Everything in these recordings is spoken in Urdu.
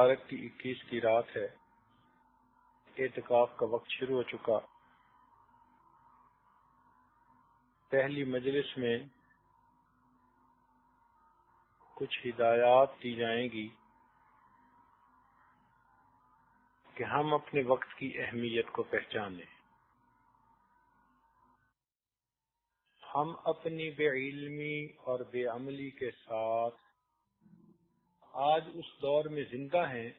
مبارک کی 21 کی رات ہے، اعتکاف کا وقت شروع ہو چکا۔ پہلی مجلس میں کچھ ہدایات دی جائیں گی کہ ہم اپنے وقت کی اہمیت کو پہچانیں۔ ہم اپنی بے علمی اور بے عملی کے ساتھ آج اس دور میں زندہ ہیں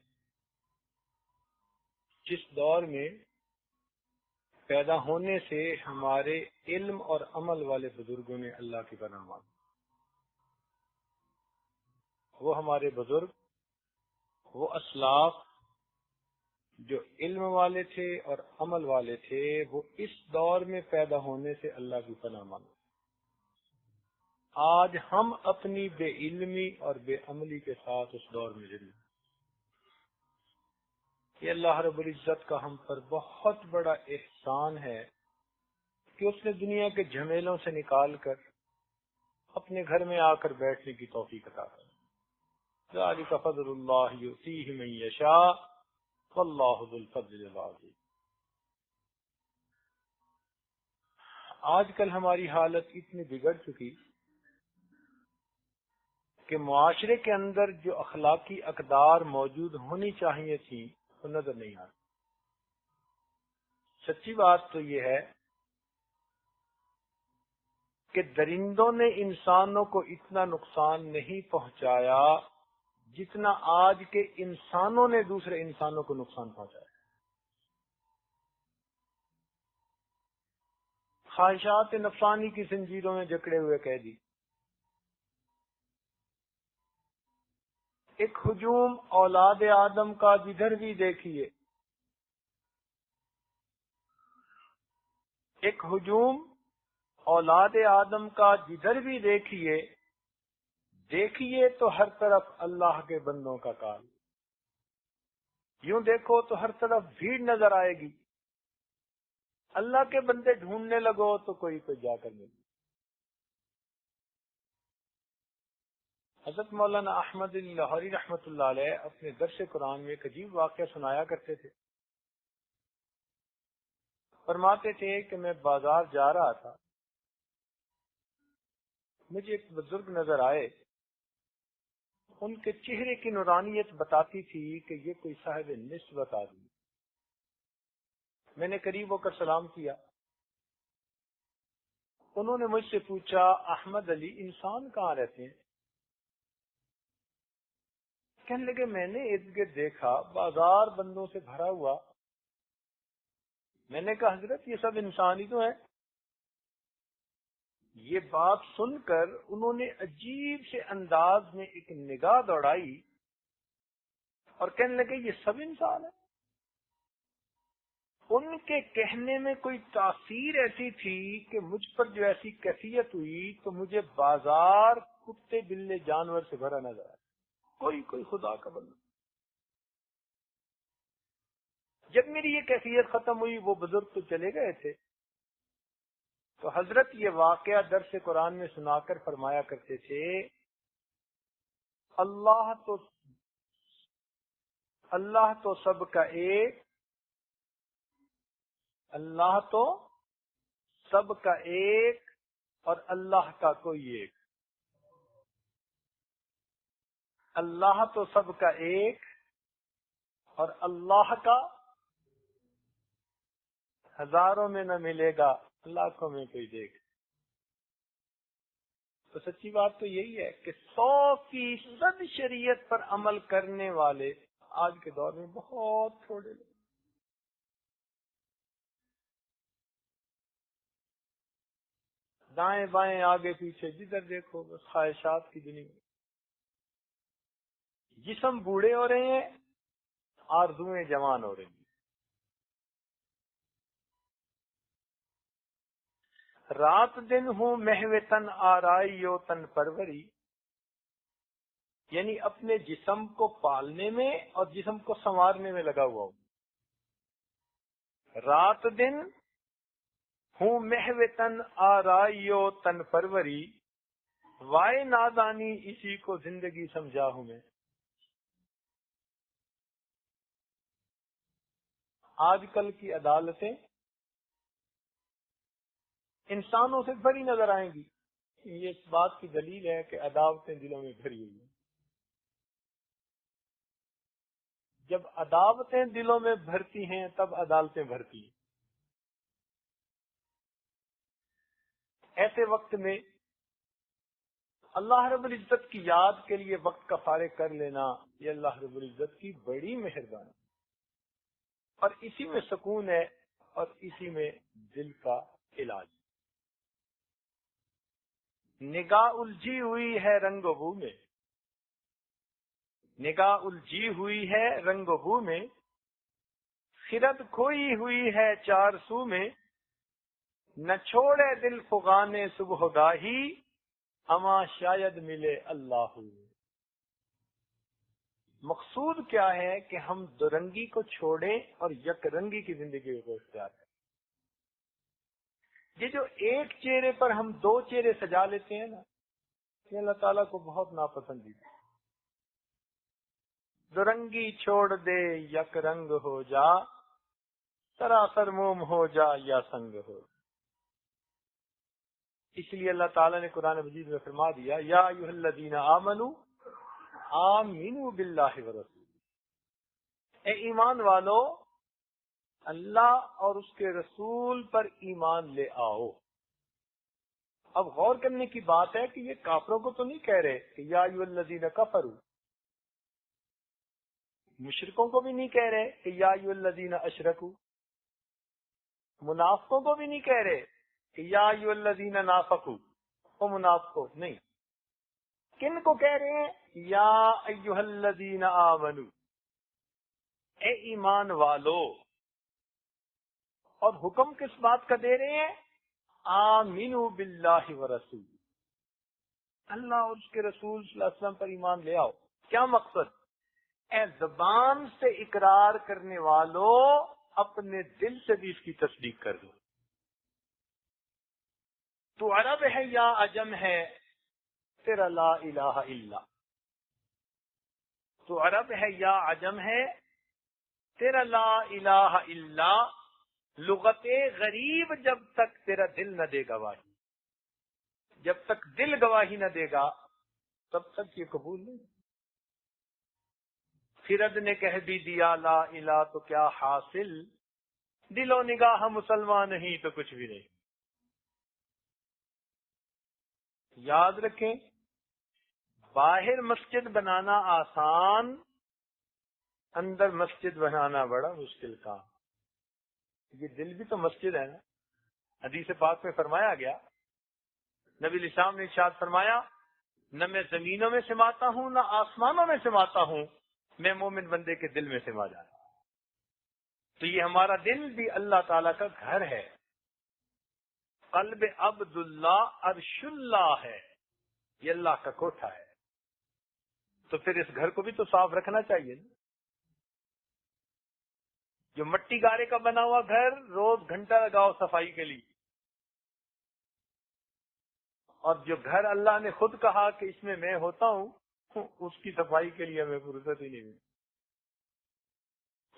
جس دور میں پیدا ہونے سے ہمارے علم اور عمل والے بزرگوں نے اللہ کی پناہ مانگی۔ وہ ہمارے بزرگ، وہ اسلاف جو علم والے تھے اور عمل والے تھے، وہ اس دور میں پیدا ہونے سے اللہ کی پناہ مانگے۔ آج ہم اپنی بے علمی اور بے عملی کے ساتھ اس دور میں زندہ ہیں۔ یہ اللہ رب العزت کا ہم پر بہت بڑا احسان ہے کہ اس نے دنیا کے جھمیلوں سے نکال کر اپنے گھر میں آ کر بیٹھنے کی توفیق عطا کی۔ ذالک فضل اللہ یؤتیہ من یشاء واللہ ذو الفضل العظیم۔ آج کل ہماری حالت اتنی بگڑ چکی کہ معاشرے کے اندر جو اخلاقی اقدار موجود ہونی چاہیے تھی وہ نظر نہیں آتی۔ سچی بات تو یہ ہے کہ درندوں نے انسانوں کو اتنا نقصان نہیں پہنچایا جتنا آج کے انسانوں نے دوسرے انسانوں کو نقصان پہنچایا۔ خواہشات نفسانی کی زنجیروں میں جکڑے ہوئے قیدی، ایک ہجوم اولاد آدم کا جدھر بھی دیکھیے، ایک ہجوم اولاد آدم کا جدھر بھی دیکھیے تو ہر طرف اللہ کے بندوں کا کال۔ یوں دیکھو تو ہر طرف بھیڑ نظر آئے گی، اللہ کے بندے ڈھونڈنے لگو تو کوئی جا کر ملے۔ حضرت مولانا احمد لاہوری رحمۃ اللہ علیہ اپنے درس قرآن میں ایک عجیب واقعہ سنایا کرتے تھے۔ فرماتے تھے کہ میں بازار جا رہا تھا، مجھے ایک بزرگ نظر آئے، ان کے چہرے کی نورانیت بتاتی تھی کہ یہ کوئی صاحب نسبت آدمی۔ میں نے قریب ہو کر سلام کیا۔ انہوں نے مجھ سے پوچھا، احمد علی انسان کہاں رہتے ہیں؟ کہنے لگے میں نے ارد گرد دیکھا بازار بندوں سے بھرا ہوا۔ میں نے کہا حضرت یہ سب انسان ہی تو ہیں۔ یہ بات سن کر انہوں نے عجیب سے انداز میں ایک نگاہ دوڑائی اور کہنے لگے یہ سب انسان ہیں۔ ان کے کہنے میں کوئی تاثیر ایسی تھی کہ مجھ پر جو ایسی کیفیت ہوئی تو مجھے بازار کتے بلے جانور سے بھرا نظر آیا، کوئی خدا کا بندہ۔ جب میری یہ کیفیت ختم ہوئی، وہ بزرگ تو چلے گئے تھے، تو حضرت یہ واقعہ درس قرآن میں سنا کر فرمایا کرتے تھے، اللہ تو سب کا ایک، اللہ تو سب کا ایک اور اللہ کا کوئی ایک۔ اللہ تو سب کا ایک اور اللہ کا ہزاروں میں نہ ملے گا، لاکھوں میں کوئی دیکھ۔ تو سچی بات تو یہی ہے کہ 100% شریعت پر عمل کرنے والے آج کے دور میں بہت تھوڑے لوگ۔ دائیں بائیں آگے پیچھے جدھر دیکھو بس خواہشات کی دنیا۔ جسم بوڑھے ہو رہے ہیں، آرزویں جوان ہو رہی ہیں۔ رات دن ہوں محو تن آرائی و تن پروری، یعنی اپنے جسم کو پالنے میں اور جسم کو سنوارنے میں لگا ہوا ہوں۔ رات دن ہوں محو تن آرائی و تن پروری، وائے نادانی اسی کو زندگی سمجھا ہوں میں۔ آج کل کی عدالتیں انسانوں سے بھری نظر آئیں گی. یہ اس بات کی دلیل ہے کہ عداوتیں دلوں میں بھری ہوئی ہیں. جب عداوتیں دلوں میں بھرتی ہیں تب عدالتیں بھرتی ہیں. ایسے وقت میں اللہ رب العزت کی یاد کے لیے وقت کا فارغ کر لینا یہ اللہ رب العزت کی بڑی مہربانی، اور اسی میں سکون ہے اور اسی میں دل کا علاج. نگاہ الجھی ہوئی ہے رنگ و بو میں، نگاہ الجھی ہوئی ہے رنگ و بو میں، خرد کھوئی ہوئی ہے چار سو میں، نہ چھوڑے دل فغانے صبح گاہی، اما شاید ملے اللہ. مقصود کیا ہے کہ ہم دو رنگی کو چھوڑیں اور یک رنگی کی زندگی کو اختیار کریں. یہ جو ایک چہرے پر ہم دو چہرے سجا لیتے ہیں نا، یہ اللہ تعالیٰ کو بہت ناپسندیدہ. دو رنگی چھوڑ دے یک رنگ ہو جا، سراسر موم ہو جا یا سنگ ہو. اس لیے اللہ تعالیٰ نے قرآن مجید میں فرما دیا یا ایھا الذین آمنوا آمنوا باللہ ورسولہ، اے ایمان والو اللہ اور اس کے رسول پر ایمان لے آؤ. اب غور کرنے کی بات ہے کہ یہ کافروں کو تو نہیں کہہ رہے کہ یا ایھا الذین کفروا، مشرکوں کو بھی نہیں کہہ رہے کہ یا ایھا الذین اشرکوا، منافقوں کو بھی نہیں کہہ رہے کہ یا ایھا الذین نافقوا، وہ منافقوں نہیں. کن کو کہہ رہے ہیں؟ یا ایھا الذین آمنوا، اے ایمان والو. اور حکم کس بات کا دے رہے ہیں؟ آمنوا باللہ ورسول، اللہ اور اس کے رسول صلی اللہ علیہ وسلم پر ایمان لے آؤ. کیا مقصد؟ اے زبان سے اقرار کرنے والو، اپنے دل سے بھی اس کی تصدیق کر دو. تو عرب ہے یا عجم ہے، تیرا لا الہ الا. تو عرب ہے یا عجم ہے، تیرا لا الہ الا. لغت غریب جب تک تیرا دل نہ دے گواہی، جب تک دل گواہی نہ دے گا تب تک یہ قبول نہیں. خرد نے کہہ بھی دیا لا الہ تو کیا حاصل، دل و نگاہ مسلمان نہیں تو کچھ بھی نہیں. یاد رکھیں، باہر مسجد بنانا آسان، اندر مسجد بنانا بڑا مشکل کام. یہ دل بھی تو مسجد ہے نا. حدیث پاک میں فرمایا گیا، نبی علیہ السلام نے ارشاد فرمایا، نہ میں زمینوں میں سماتا ہوں نہ آسمانوں میں سماتا ہوں، میں مومن بندے کے دل میں سما جاتا ہوں. تو یہ ہمارا دل بھی اللہ تعالیٰ کا گھر ہے. قلب عبد اللہ عرش اللہ ہے، یہ اللہ کا کوٹھا ہے. تو پھر اس گھر کو بھی تو صاف رکھنا چاہیے نا. جو مٹی گارے کا بنا ہوا گھر، روز گھنٹہ لگاؤ صفائی کے لیے، اور جو گھر اللہ نے خود کہا کہ اس میں ہوتا ہوں، اس کی صفائی کے لیے ہمیں فرصت ہی نہیں ملی.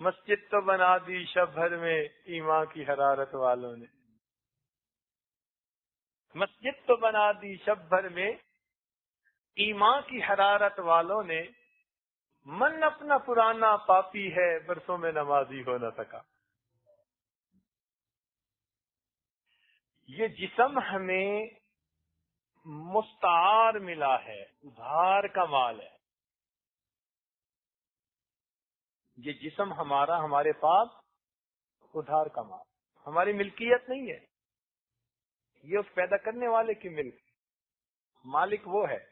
مسجد تو بنا دی شب بھر میں ایمان کی حرارت والوں نے، مسجد تو بنا دی شب بھر میں ایمان کی حرارت والوں نے، من اپنا پرانا پاپی ہے برسوں میں نمازی ہو نہ سکا. یہ جسم ہمیں مستعار ملا ہے، ادھار کا مال ہے. یہ جسم ہمارا ہمارے پاس ادھار کا مال، ہماری ملکیت نہیں ہے. یہ اس پیدا کرنے والے کی ملک، مالک وہ ہے.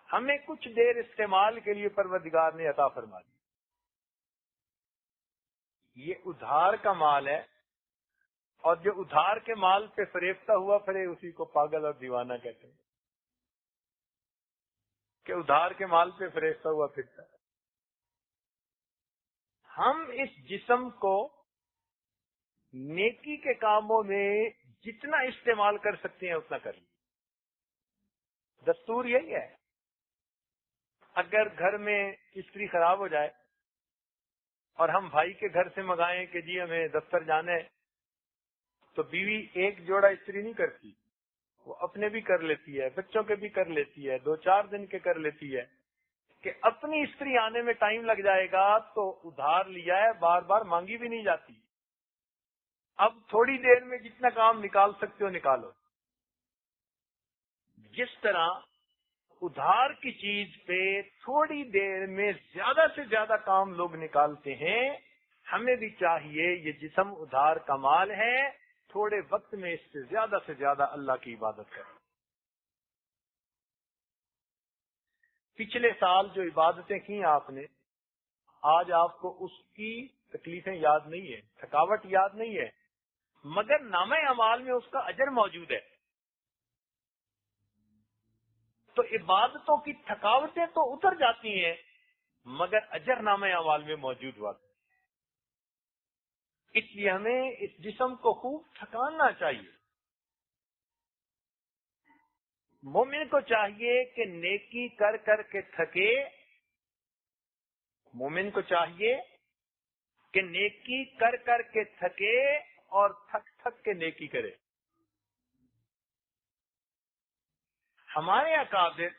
ہمیں کچھ دیر استعمال کے لیے پروردگار نے عطا فرما دی. یہ ادھار کا مال ہے، اور جو ادھار کے مال پہ فریبتا ہوا پھرے اسی کو پاگل اور دیوانہ کہتے ہیں، کہ ادھار کے مال پہ فریبتا ہوا پھرتا ہے. ہم اس جسم کو نیکی کے کاموں میں جتنا استعمال کر سکتے ہیں اتنا کر لیں. دستور یہی ہے. اگر گھر میں استری خراب ہو جائے اور ہم بھائی کے گھر سے منگائیں کہ جی ہمیں دفتر جانا ہے، تو بیوی ایک جوڑا استری نہیں کرتی، وہ اپنے بھی کر لیتی ہے، بچوں کے بھی کر لیتی ہے، 2-4 دن کے کر لیتی ہے، کہ اپنی استری آنے میں ٹائم لگ جائے گا تو ادھار لیا ہے، بار بار مانگی بھی نہیں جاتی، اب تھوڑی دیر میں جتنا کام نکال سکتے ہو نکالو۔ جس طرح ادھار کی چیز پہ تھوڑی دیر میں زیادہ سے زیادہ کام لوگ نکالتے ہیں، ہمیں بھی چاہیے یہ جسم ادھار کا مال ہے، تھوڑے وقت میں اس سے زیادہ اللہ کی عبادت کریں۔ پچھلے سال جو عبادتیں کی آپ نے، آج آپ کو اس کی تکلیفیں یاد نہیں ہے، تھکاوٹ یاد نہیں ہے، مگر نامہ اعمال میں اس کا اجر موجود ہے۔ تو عبادتوں کی تھکاوٹیں تو اتر جاتی ہیں، مگر اجر نامہ اعمال میں موجود ہوا۔ اس لیے ہمیں اس جسم کو خوب تھکانا چاہیے۔ مومن کو چاہیے کہ نیکی کر کر کے تھکے، مومن کو چاہیے کہ نیکی کر کر کے تھکے اور تھک تھک کے نیکی کرے۔ ہمارے اکابر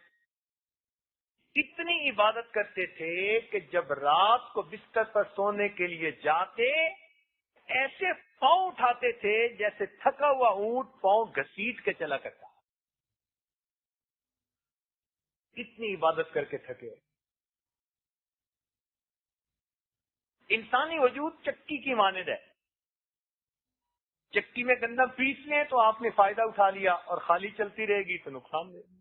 اتنی عبادت کرتے تھے کہ جب رات کو بستر پر سونے کے لیے جاتے، ایسے پاؤں اٹھاتے تھے جیسے تھکا ہوا اونٹ پاؤں گھسیٹ کے چلا کرتا، اتنی عبادت کر کے تھکے۔ انسانی وجود چکی کی مانند ہے، چکی میں گندم پیس لیں تو آپ نے فائدہ اٹھا لیا، اور خالی چلتی رہے گی تو نقصان دے گی۔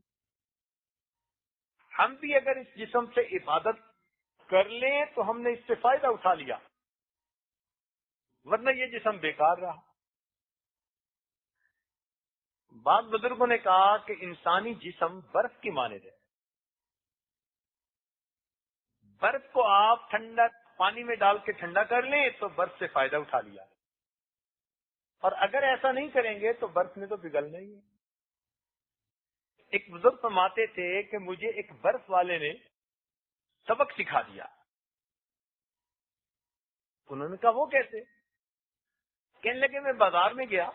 ہم بھی اگر اس جسم سے عبادت کر لیں تو ہم نے اس سے فائدہ اٹھا لیا، ورنہ یہ جسم بیکار رہا۔ بعض بزرگوں نے کہا کہ انسانی جسم برف کی مانند ہے، برف کو آپ ٹھنڈا پانی میں ڈال کے ٹھنڈا کر لیں تو برف سے فائدہ اٹھا لیا، اور اگر ایسا نہیں کریں گے تو برف نے تو پگھلنا ہی ہے۔ ایک بزرگ فرماتے تھے کہ مجھے ایک برف والے نے سبق سکھا دیا۔ انہوں نے کہا وہ کیسے؟ کہنے لگے میں بازار میں گیا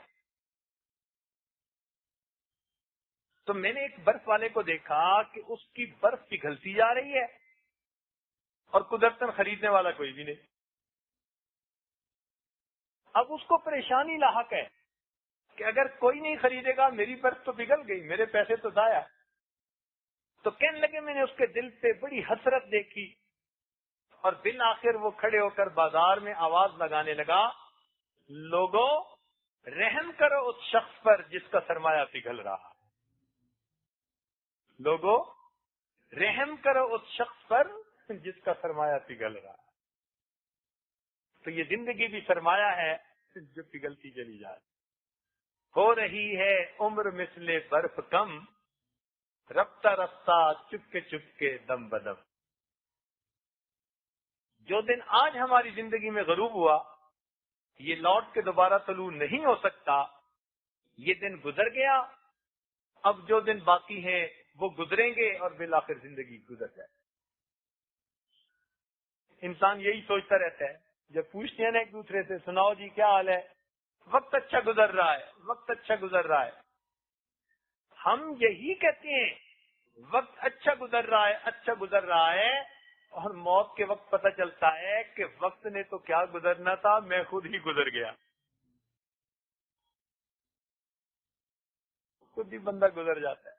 تو میں نے ایک برف والے کو دیکھا کہ اس کی برف پگھلتی جا رہی ہے اور قدرتاً خریدنے والا کوئی بھی نہیں۔ اب اس کو پریشانی لاحق ہے کہ اگر کوئی نہیں خریدے گا میری برف تو پگھل گئی، میرے پیسے تو ضائع۔ تو کہنے لگے میں نے اس کے دل پہ بڑی حسرت دیکھی، اور بالآخر وہ کھڑے ہو کر بازار میں آواز لگانے لگا، لوگوں رحم کرو اس شخص پر جس کا سرمایہ پگھل رہا، لوگوں رحم کرو اس شخص پر جس کا سرمایہ پگھل رہا۔ تو یہ زندگی بھی سرمایہ ہے جو پگھلتی چلی جائے۔ ہو رہی ہے عمر مثل برف کم، رفتہ رفتہ چپکے دم بدم۔ جو دن آج ہماری زندگی میں غروب ہوا یہ لوٹ کے دوبارہ طلوع نہیں ہو سکتا، یہ دن گزر گیا، اب جو دن باقی ہیں وہ گزریں گے اور بالآخر زندگی گزر جائے۔ انسان یہی سوچتا رہتا ہے، جب پوچھتے ہیں نا ایک دوسرے سے سناؤ جی کیا حال ہے، وقت اچھا گزر رہا ہے، وقت اچھا گزر رہا ہے۔ ہم یہی کہتے ہیں وقت اچھا گزر رہا ہے، اچھا گزر رہا ہے، اور موت کے وقت پتہ چلتا ہے کہ وقت نے تو کیا گزرنا تھا، میں خود ہی گزر گیا، خود ہی بندہ گزر جاتا ہے۔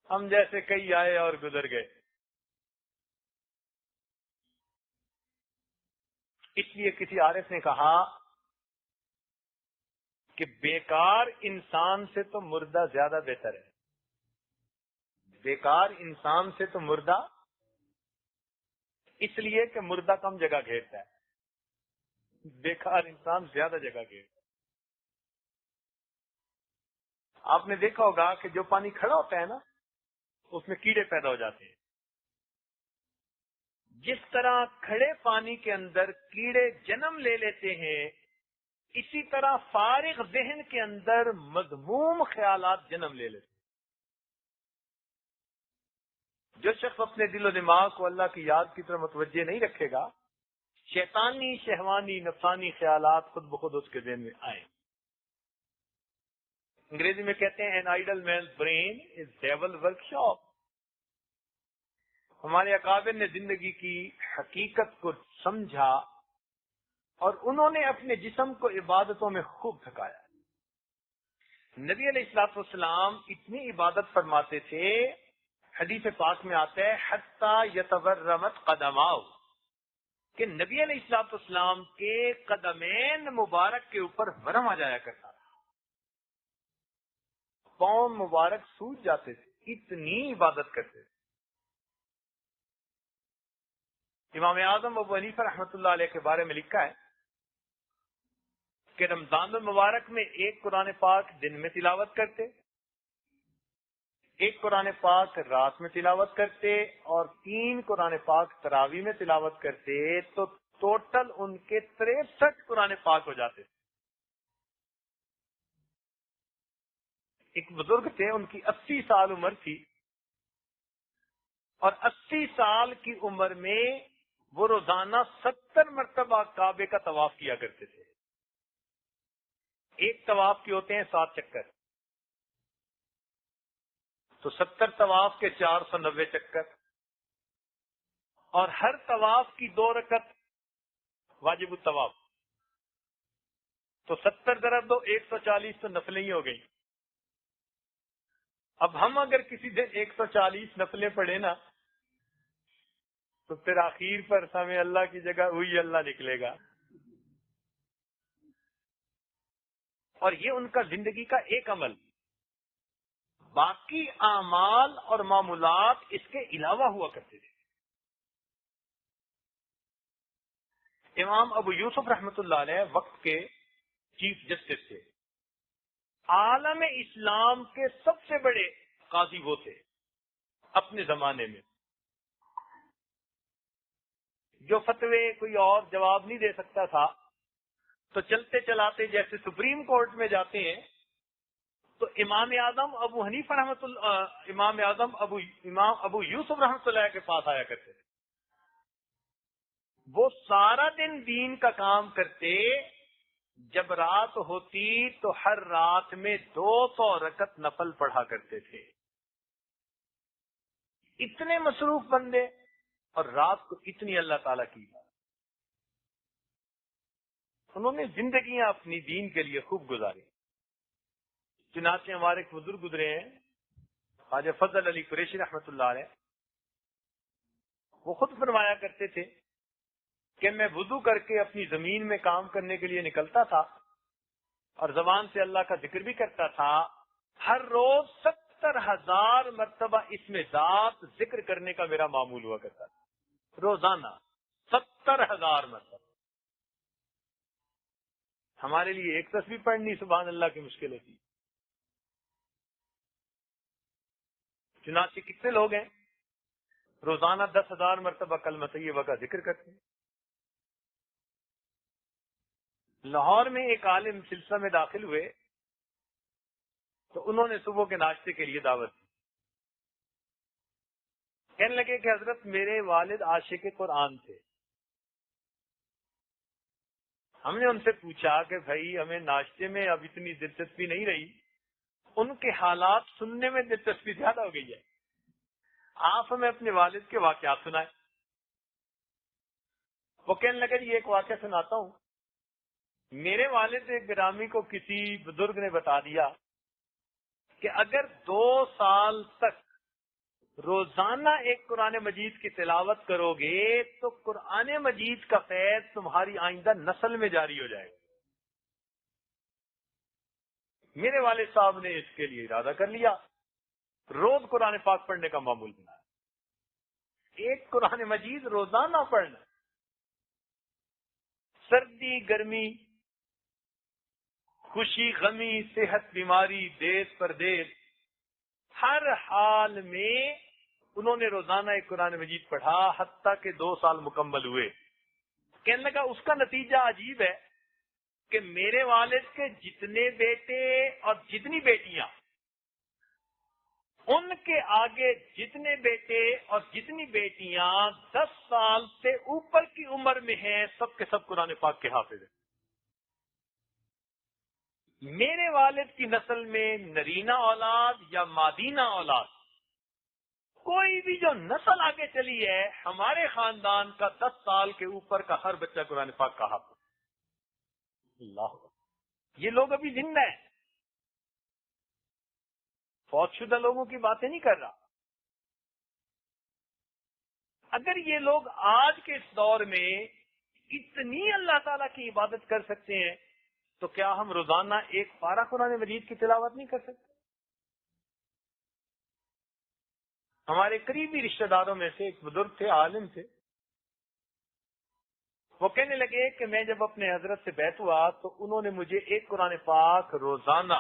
ہم جیسے کئی آئے اور گزر گئے۔ اس لیے کسی عارف نے کہا کہ بیکار انسان سے تو مردہ زیادہ بہتر ہے، بیکار انسان سے تو مردہ، اس لیے کہ مردہ کم جگہ گھیرتا ہے، بیکار انسان زیادہ جگہ گھیرتا ہے۔ آپ نے دیکھا ہوگا کہ جو پانی کھڑا ہوتا ہے نا اس میں کیڑے پیدا ہو جاتے ہیں، جس طرح کھڑے پانی کے اندر کیڑے جنم لے لیتے ہیں، اسی طرح فارغ ذہن کے اندر مذموم خیالات جنم لے لیتے ہیں۔ جو شخص اپنے دل و دماغ کو اللہ کی یاد کی طرف متوجہ نہیں رکھے گا شیطانی شہوانی نفسانی خیالات خود بخود اس کے ذہن میں آئے. انگریزی میں کہتے ہیں an idle man's brain is devil workshop. ہمارے اکابر نے زندگی کی حقیقت کو سمجھا اور انہوں نے اپنے جسم کو عبادتوں میں خوب تھکایا. نبی علیہ الصلوۃ والسلام اتنی عبادت فرماتے تھے، حدیث پاک میں آتا ہے حتی یتورمت قدماؤ، کہ نبی علیہ الصلوۃ والسلام کے قدمین مبارک کے اوپر ورم آ جایا کرتا تھا، پاؤں مبارک سوج جاتے تھے، اتنی عبادت کرتے تھے. امام اعظم ابو حنیفہ رحمۃ اللہ علیہ کے بارے میں لکھا ہے کہ رمضان المبارک میں ایک قرآن پاک دن میں تلاوت کرتے، ایک قرآن پاک رات میں تلاوت کرتے اور 3 قرآن پاک تراویح میں تلاوت کرتے، تو ٹوٹل ان کے 63 قرآن پاک ہو جاتے. ایک بزرگ تھے، ان کی 80 سال عمر تھی اور 80 سال کی عمر میں وہ روزانہ 70 مرتبہ کعبے کا طواف کیا کرتے تھے. ایک طواف کے ہوتے ہیں 7 چکر، تو 70 طواف کے 490 چکر، اور ہر طواف کی 2 رکعت واجب الطواف، تو 70 ضرب 2 140 تو نفلیں ہی ہو گئی. اب ہم اگر کسی دن 140 نفلیں پڑھیں نا تو پھر آخر پر ہمیں اللہ کی جگہ وہی اللہ نکلے گا. اور یہ ان کا زندگی کا ایک عمل، باقی اعمال اور معمولات اس کے علاوہ ہوا کرتے تھے. امام ابو یوسف رحمۃ اللہ علیہ وقت کے چیف جسٹس تھے، عالم اسلام کے سب سے بڑے قاضی وہ تھے اپنے زمانے میں. جو فتوے کوئی اور جواب نہیں دے سکتا تھا تو چلتے چلاتے جیسے سپریم کورٹ میں جاتے ہیں تو امام اعظم ابو حنیفہ رحمۃ اللہ امام ابو یوسف رحمۃ اللہ کے پاس آیا کرتے تھے. وہ سارا دن دین کا کام کرتے، جب رات ہوتی تو ہر رات میں 200 رکعت نفل پڑھا کرتے تھے. اتنے مصروف بندے اور رات کو اتنی اللہ تعالیٰ کی. انہوں نے زندگیاں اپنی دین کے لیے خوب گزاری. چنانچہ ہمارے ایک بزرگ گزرے ہیں خواجہ فضل علی قریشی رحمۃ اللہ علیہ، وہ خود فرمایا کرتے تھے کہ میں وضو کر کے اپنی زمین میں کام کرنے کے لیے نکلتا تھا اور زبان سے اللہ کا ذکر بھی کرتا تھا. ہر روز 70,000 مرتبہ اس میں ذات ذکر کرنے کا میرا معمول ہوا کرتا تھا، روزانہ 70,000 مرتبہ. ہمارے لیے ایک تسبیح پڑھنی سبحان اللہ کی مشکل ہوتی. چنانچہ کتنے لوگ ہیں روزانہ 10,000 مرتبہ کلمہ طیبہ کا ذکر کرتے ہیں. لاہور میں ایک عالم سلسلہ میں داخل ہوئے تو انہوں نے صبح کے ناشتے کے لیے دعوت دی. کہنے لگے کہ حضرت میرے والد عاشق قرآن تھے. ہم نے ان سے پوچھا کہ بھائی ہمیں ناشتے میں اب اتنی دلچسپی نہیں رہی، ان کے حالات سننے میں دلچسپی زیادہ ہو گئی ہے، آپ ہمیں اپنے والد کے واقعات سنائیں. وہ کہنے لگے جی ایک واقعہ سناتا ہوں. میرے والد گرامی کو کسی بزرگ نے بتا دیا کہ اگر 2 سال تک روزانہ ایک قرآن مجید کی تلاوت کرو گے تو قرآن مجید کا فیض تمہاری آئندہ نسل میں جاری ہو جائے گا. میرے والد صاحب نے اس کے لیے ارادہ کر لیا، روز قرآن پاک پڑھنے کا معمول بنایا. ایک قرآن مجید روزانہ پڑھنا، سردی گرمی، خوشی غمی، صحت بیماری، دیس پردیس، ہر حال میں انہوں نے روزانہ ایک قرآن مجید پڑھا حتیٰ کہ 2 سال مکمل ہوئے. کہنے لگا اس کا نتیجہ عجیب ہے کہ میرے والد کے جتنے بیٹے اور جتنی بیٹیاں ان کے آگے جتنے بیٹے اور جتنی بیٹیاں 10 سال سے اوپر کی عمر میں ہیں، سب کے سب قرآن پاک کے حافظ ہیں۔ میرے والد کی نسل میں نرینہ اولاد یا مادینہ اولاد کوئی بھی جو نسل آگے چلی ہے، ہمارے خاندان کا 10 سال کے اوپر کا ہر بچہ قرآن پاک کا حافظ۔ اللہ، یہ لوگ ابھی زندہ ہیں، فوت شدہ لوگوں کی باتیں نہیں کر رہا۔ اگر یہ لوگ آج کے اس دور میں اتنی اللہ تعالیٰ کی عبادت کر سکتے ہیں تو کیا ہم روزانہ ایک پارہ قرآن مجید کی تلاوت نہیں کر سکتے؟ ہمارے قریبی رشتہ داروں میں سے ایک بزرگ تھے، عالم تھے، وہ کہنے لگے کہ میں جب اپنے حضرت سے بیعت ہوا تو انہوں نے مجھے ایک قرآن پاک روزانہ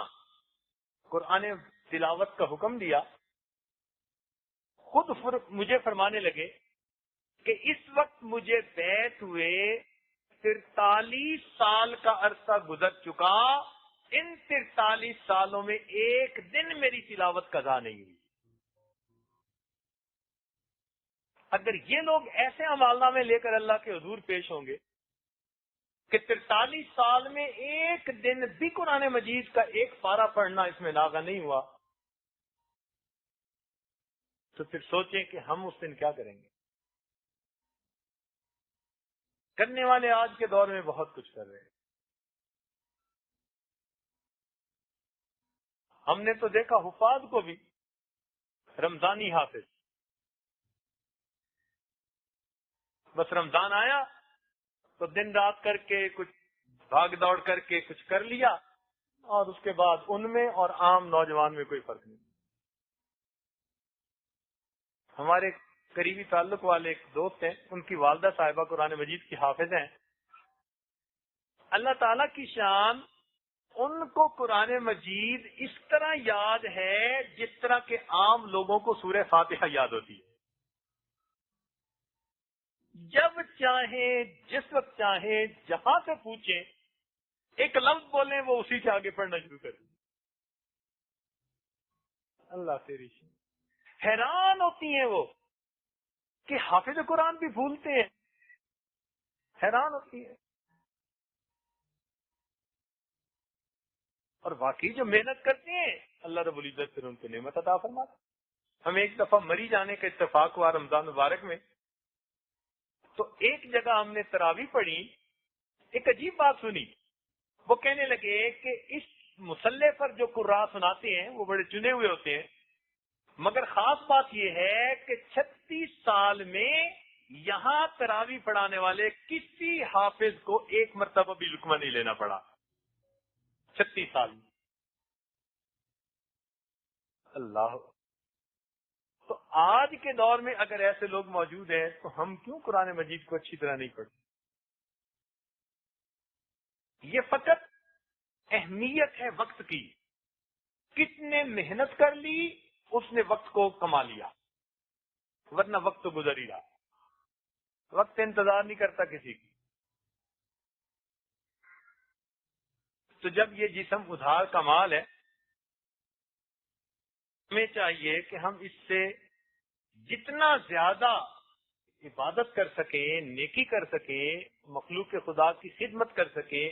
قرآن تلاوت کا حکم دیا۔ خود مجھے فرمانے لگے کہ اس وقت مجھے بیعت ہوئے 43 سال کا عرصہ گزر چکا، ان 43 سالوں میں ایک دن میری تلاوت قضا نہیں ہوئی۔ اگر یہ لوگ ایسے عمال نامے لے کر اللہ کے حضور پیش ہوں گے کہ 43 سال میں ایک دن بھی قرآن مجید کا ایک پارہ پڑھنا اس میں لاغا نہیں ہوا، تو پھر سوچیں کہ ہم اس دن کیا کریں گے۔ کرنے والے آج کے دور میں بہت کچھ کر رہے ہیں۔ ہم نے تو دیکھا حفاظ کو بھی رمضانی حافظ، بس رمضان آیا تو دن رات کر کے کچھ بھاگ دوڑ کر کے کچھ کر لیا، اور اس کے بعد ان میں اور عام نوجوان میں کوئی فرق نہیں۔ ہمارے قریبی تعلق والے ایک دوست ہیں، ان کی والدہ صاحبہ قرآن مجید کی حافظ ہیں۔ اللہ تعالیٰ کی شان، ان کو قرآن مجید اس طرح یاد ہے جس طرح کہ عام لوگوں کو سورہ فاتحہ یاد ہوتی ہے۔ جب چاہیں، جس وقت چاہیں، جہاں سے پوچھیں، ایک لفظ بولیں وہ اسی سے آگے پڑھنا شروع کر دیں۔ اللہ تیری شان، حیران ہوتی ہیں وہ کہ حافظ قرآن بھی بھولتے ہیں، حیران ہوتی ہے۔ اور واقعی جو محنت کرتے ہیں اللہ رب العزت پھر ان کو نعمت عطا فرماتا ہے۔ ہمیں ایک دفعہ مری جانے کا اتفاق ہوا رمضان مبارک میں، تو ایک جگہ ہم نے تراویح پڑھی، ایک عجیب بات سنی۔ وہ کہنے لگے کہ اس مصلی پر جو قراء سناتے ہیں وہ بڑے چنے ہوئے ہوتے ہیں، مگر خاص بات یہ ہے کہ 36 سال میں یہاں تراویح پڑھانے والے کسی حافظ کو ایک مرتبہ بھی لقمہ نہیں لینا پڑا، 36 سال میں۔ اللہ، تو آج کے دور میں اگر ایسے لوگ موجود ہیں تو ہم کیوں قرآن مجید کو اچھی طرح نہیں پڑھتے؟ یہ فقط اہمیت ہے وقت کی، کس نے محنت کر لی اس نے وقت کو کما لیا، ورنہ وقت تو گزر ہی رہا، وقت انتظار نہیں کرتا کسی کی۔ تو جب یہ جسم ادھار کا مال ہے، ہمیں چاہیے کہ ہم اس سے جتنا زیادہ عبادت کر سکیں، نیکی کر سکیں، مخلوق خدا کی خدمت کر سکیں،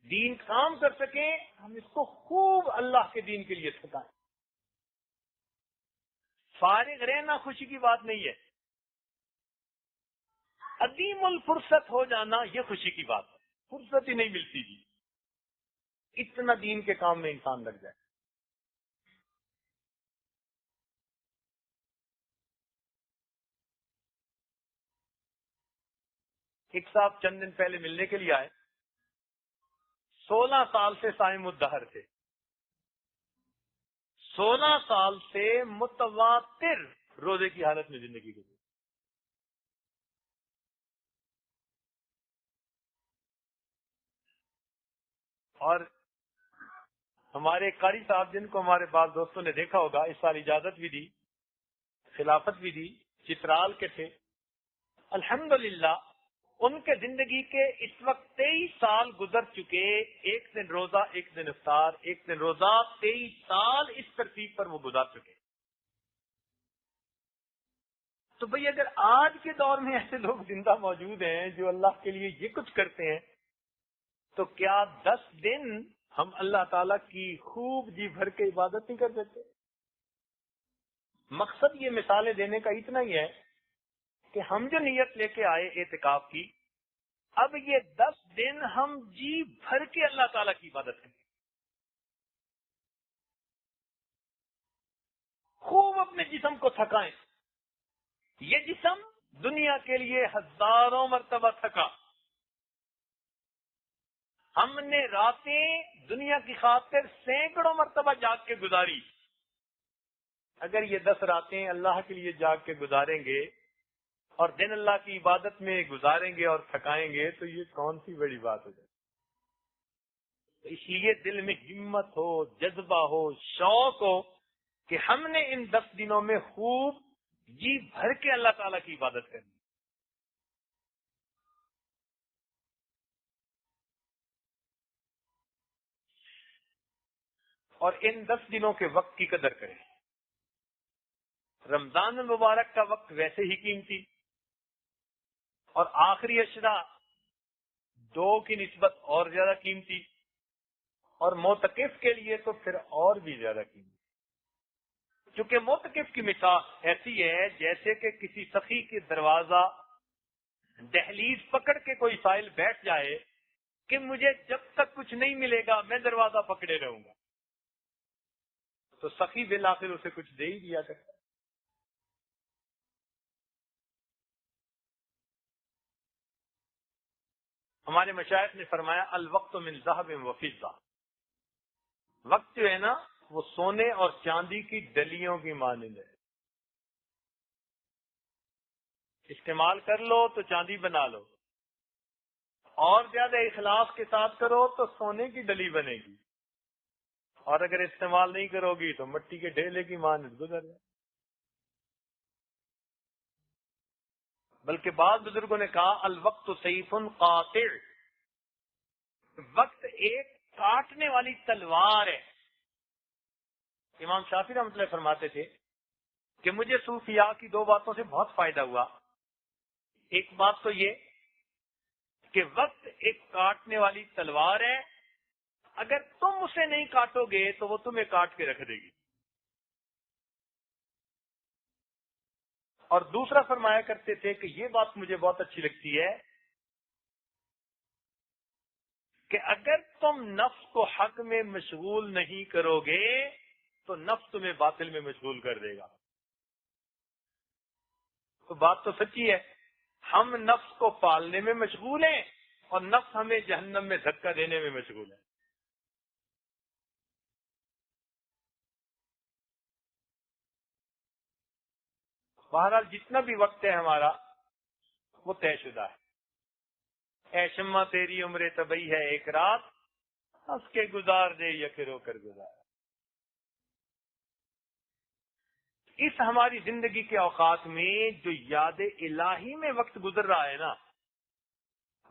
دین کام کر سکیں، ہم اس کو خوب اللہ کے دین کے لیے تھکائیں۔ فارغ رہنا خوشی کی بات نہیں ہے، عدیم الفرصت ہو جانا یہ خوشی کی بات ہے، فرصت ہی نہیں ملتی جی، اتنا دین کے کام میں انسان لگ جائے۔ ایک صاحب چند دن پہلے ملنے کے لیے آئے، 16 سال سے صائم الدہر تھے، 16 سال سے متواتر روزے کی حالت میں زندگی گزری۔ اور ہمارے قاری صاحب جن کو ہمارے بعض دوستوں نے دیکھا ہوگا، اس سال اجازت بھی دی، خلافت بھی دی، چترال کے تھے۔ الحمدللہ ان کے زندگی کے اس وقت 23 سال گزر چکے، ایک دن روزہ، ایک دن افطار، ایک دن روزہ، 23 سال اس ترتیب پر وہ گزار چکے۔ تو بھئی اگر آج کے دور میں ایسے لوگ زندہ موجود ہیں جو اللہ کے لیے یہ کچھ کرتے ہیں، تو کیا 10 دن ہم اللہ تعالیٰ کی خوب جی بھر کے عبادت نہیں کر سکتے؟ مقصد یہ مثالیں دینے کا اتنا ہی ہے کہ ہم جو نیت لے کے آئے اعتکاف کی، اب یہ 10 دن ہم جی بھر کے اللہ تعالیٰ کی عبادت کریں، خوب اپنے جسم کو تھکائیں. یہ جسم دنیا کے لیے ہزاروں مرتبہ تھکا. ہم نے راتیں دنیا کی خاطر سینکڑوں مرتبہ جاگ کے گزاری. اگر یہ 10 راتیں اللہ کے لیے جاگ کے گزاریں گے اور دن اللہ کی عبادت میں گزاریں گے اور تھکائیں گے تو یہ کون سی بڑی بات ہو جائے. تو اس لیے دل میں ہمت ہو، جذبہ ہو، شوق ہو کہ ہم نے ان 10 دنوں میں خوب جی بھر کے اللہ تعالیٰ کی عبادت کرنی. اور ان 10 دنوں کے وقت کی قدر کریں. رمضان المبارک کا وقت ویسے ہی قیمتی، اور آخری اشرا 2 کی نسبت اور زیادہ قیمتی، اور معتکف کے لیے تو پھر اور بھی زیادہ قیمتی. چونکہ معتکف کی مثال ایسی ہے جیسے کہ کسی سخی کے دروازہ دہلیز پکڑ کے کوئی سائل بیٹھ جائے کہ مجھے جب تک کچھ نہیں ملے گا میں دروازہ پکڑے رہوں گا، تو سخی بالآخر اسے کچھ دے ہی دیا کرتا. ہمارے مشائخ نے فرمایا الوقت من ذهب وفضہ، وقت جو ہے نا وہ سونے اور چاندی کی ڈلیوں کی مانند ہے. استعمال کر لو تو چاندی بنا لو، اور زیادہ اخلاص کے ساتھ کرو تو سونے کی ڈلی بنے گی، اور اگر استعمال نہیں کرو گی تو مٹی کے ڈھیلے کی مانند گزر جائے. بلکہ بعض بزرگوں نے کہا الوقت سیف قاطع، وقت ایک کاٹنے والی تلوار ہے. امام شافعی رحمۃ اللہ فرماتے تھے کہ مجھے صوفیاء کی 2 باتوں سے بہت فائدہ ہوا. ایک بات تو یہ کہ وقت ایک کاٹنے والی تلوار ہے، اگر تم اسے نہیں کاٹو گے تو وہ تمہیں کاٹ کے رکھ دے گی. اور دوسرا فرمایا کرتے تھے کہ یہ بات مجھے بہت اچھی لگتی ہے کہ اگر تم نفس کو حق میں مشغول نہیں کرو گے تو نفس تمہیں باطل میں مشغول کر دے گا. تو بات تو سچی ہے، ہم نفس کو پالنے میں مشغول ہیں اور نفس ہمیں جہنم میں دھکا دینے میں مشغول ہے. بہرحال جتنا بھی وقت ہے ہمارا وہ طے شدہ ہے. اے شمع تیری عمر طبعی ہے ایک رات، ہنس کے گزار دے یا کہ رو کر گزار. اس ہماری زندگی کے اوقات میں جو یاد الہی میں وقت گزر رہا ہے نا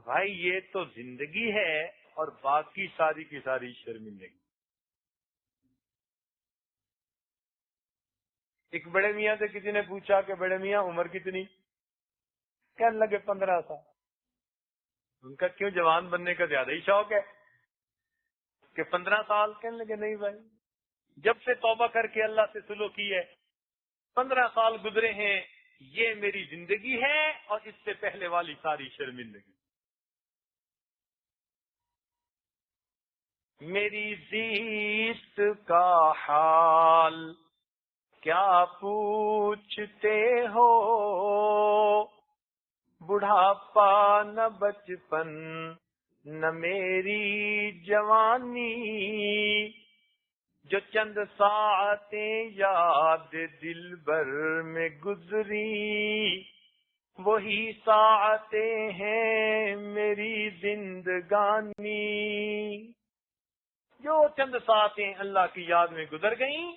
بھائی، یہ تو زندگی ہے اور باقی ساری کی ساری شرمندگی. ایک بڑے میاں سے کسی نے پوچھا کہ بڑے میاں عمر کتنی؟ کہنے لگے 15 سال. ان کا کیوں جوان بننے کا زیادہ ہی شوق ہے کہ 15 سال؟ کہنے لگے نہیں بھائی، جب سے توبہ کر کے اللہ سے سلوک کی ہے 15 سال گزرے ہیں، یہ میری زندگی ہے اور اس سے پہلے والی ساری شرمندگی. میری زیست کا حال کیا پوچھتے ہو، بڑھاپا نہ بچپن نہ میری جوانی، جو چند ساعتیں یاد دل بر میں گزری، وہی ساعتیں ہیں میری زندگانی. جو چند ساعتیں اللہ کی یاد میں گزر گئیں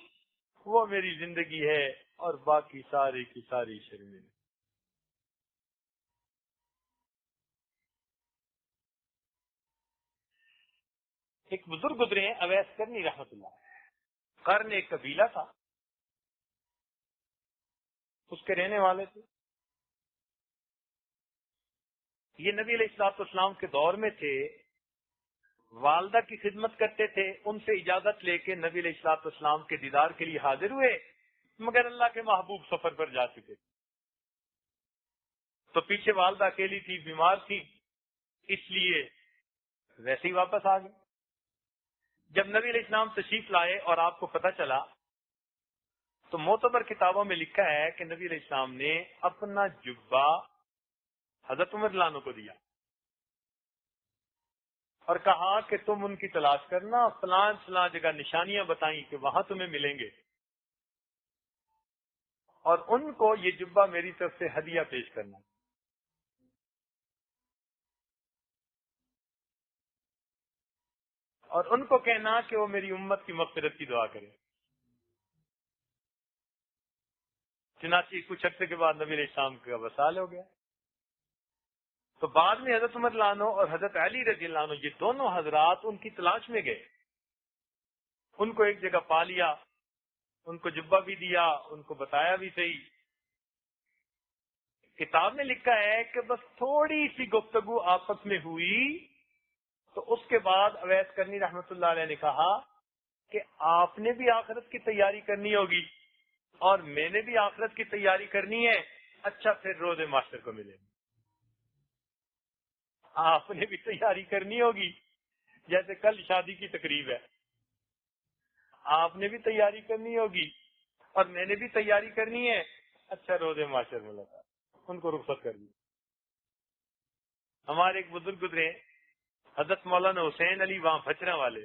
وہ میری زندگی ہے اور باقی ساری کی ساری شرمندگی. ایک بزرگ گزرے ہیں اویس کرنی رحمت اللہ. قرن ایک قبیلہ تھا، اس کے رہنے والے تھے. یہ نبی علیہ الصلوۃ والسلام کے دور میں تھے، والدہ کی خدمت کرتے تھے، ان سے اجازت لے کے نبی علیہ الصلوۃ والسلام کے دیدار کے لیے حاضر ہوئے، مگر اللہ کے محبوب سفر پر جا چکے تو پیچھے والدہ اکیلی تھی، بیمار تھی، اس لیے ویسے ہی واپس آ گئے۔ جب نبی علیہ السلام تشریف لائے اور آپ کو پتہ چلا تو معتبر کتابوں میں لکھا ہے کہ نبی علیہ السلام نے اپنا جبہ حضرت عمر رضی اللہ عنہ کو دیا اور کہا کہ تم ان کی تلاش کرنا، فلاں فلاں جگہ نشانیاں بتائیں کہ وہاں تمہیں ملیں گے، اور ان کو یہ جبہ میری طرف سے ہدیہ پیش کرنا۔ اور ان کو کہنا کہ وہ میری امت کی مغفرت کی دعا کرے۔ چنانچہ کچھ عرصے کے بعد نبی علیہ السلام کا وصال ہو گیا۔ تو بعد میں حضرت عمر رضی اللہ عنہ اور حضرت علی رضی اللہ عنہ، یہ دونوں حضرات ان کی تلاش میں گئے، ان کو ایک جگہ پا لیا، ان کو جبہ بھی دیا، ان کو بتایا بھی صحیح۔ کتاب میں لکھا ہے کہ بس تھوڑی سی گفتگو آپس میں ہوئی تو اس کے بعد اویس کرنی رحمت اللہ علیہ نے کہا کہ آپ نے بھی آخرت کی تیاری کرنی ہوگی اور میں نے بھی آخرت کی تیاری کرنی ہے، اچھا پھر روز معاشر کو ملے۔ آپ نے بھی تیاری کرنی ہوگی، جیسے کل شادی کی تقریب ہے، آپ نے بھی تیاری کرنی ہوگی اور میں نے بھی تیاری کرنی ہے، اچھا روز معاشر ملاقات۔ ان کو رخصت کر دی۔ ہمارے ایک بزرگ گزرے حضرت مولانا حسین علی وہاں بھچرا والے،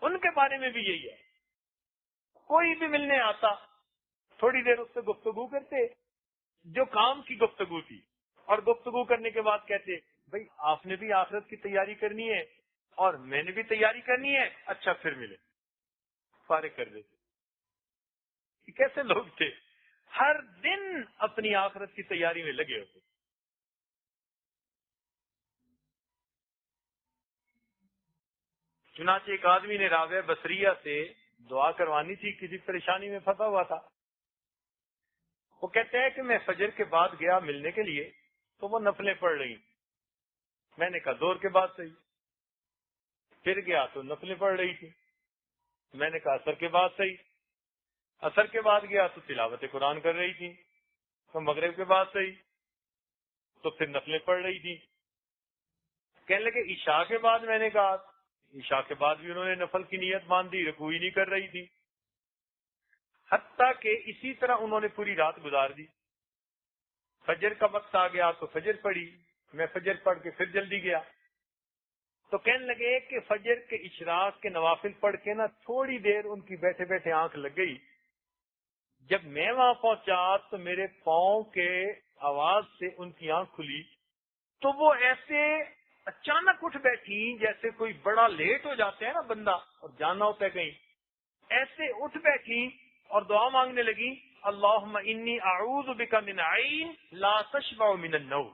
ان کے بارے میں بھی یہی ہے، کوئی بھی ملنے آتا تھوڑی دیر اس سے گفتگو کرتے، جو کام کی گفتگو تھی، اور گفتگو کرنے کے بعد کہتے بھئی آپ نے بھی آخرت کی تیاری کرنی ہے اور میں نے بھی تیاری کرنی ہے، اچھا پھر ملے، فارغ کر دیتے۔ یہ کیسے لوگ تھے؟ ہر دن اپنی آخرت کی تیاری میں لگے ہوتے۔ چنانچہ ایک آدمی نے رابعہ بصریہ سے دعا کروانی تھی، کسی پریشانی میں پھنسا ہوا تھا۔ وہ کہتے ہیں کہ میں فجر کے بعد گیا ملنے کے لیے تو وہ نفلیں پڑھ رہی، میں نے کہا دور کے بعد صحیح، پھر گیا تو نفلیں پڑھ رہی تھی، میں نے کہا اثر کے بعد صحیح، اثر کے بعد گیا تو تلاوت قرآن کر رہی تھی، تو مغرب کے بعد صحیح، تو پھر نفلیں پڑھ رہی تھی۔ کہنے لگے عشاء کے بعد، میں نے کہا عشاء کے بعد بھی انہوں نے نفل کی نیت باندھی، رکوع ہی نہیں کر رہی تھی، حتیٰ کہ اسی طرح انہوں نے پوری رات گزار دی۔ فجر کا وقت آ گیا تو فجر پڑھی، میں فجر پڑھ کے پھر جلدی گیا، تو کہنے لگے کہ فجر کے اشراق کے نوافل پڑھ کے نا تھوڑی دیر ان کی بیٹھے بیٹھے آنکھ لگ گئی، جب میں وہاں پہنچا تو میرے پاؤں کے آواز سے ان کی آنکھ کھلی، تو وہ ایسے اچانک اٹھ بیٹھی جیسے کوئی بڑا لیٹ ہو جاتا ہے نا بندہ اور جانا ہوتا ہے کہیں، ایسے اٹھ بیٹھی اور دعا مانگنے لگی، اللہم انی اعوذ بک من عین لا تشبع من النوم،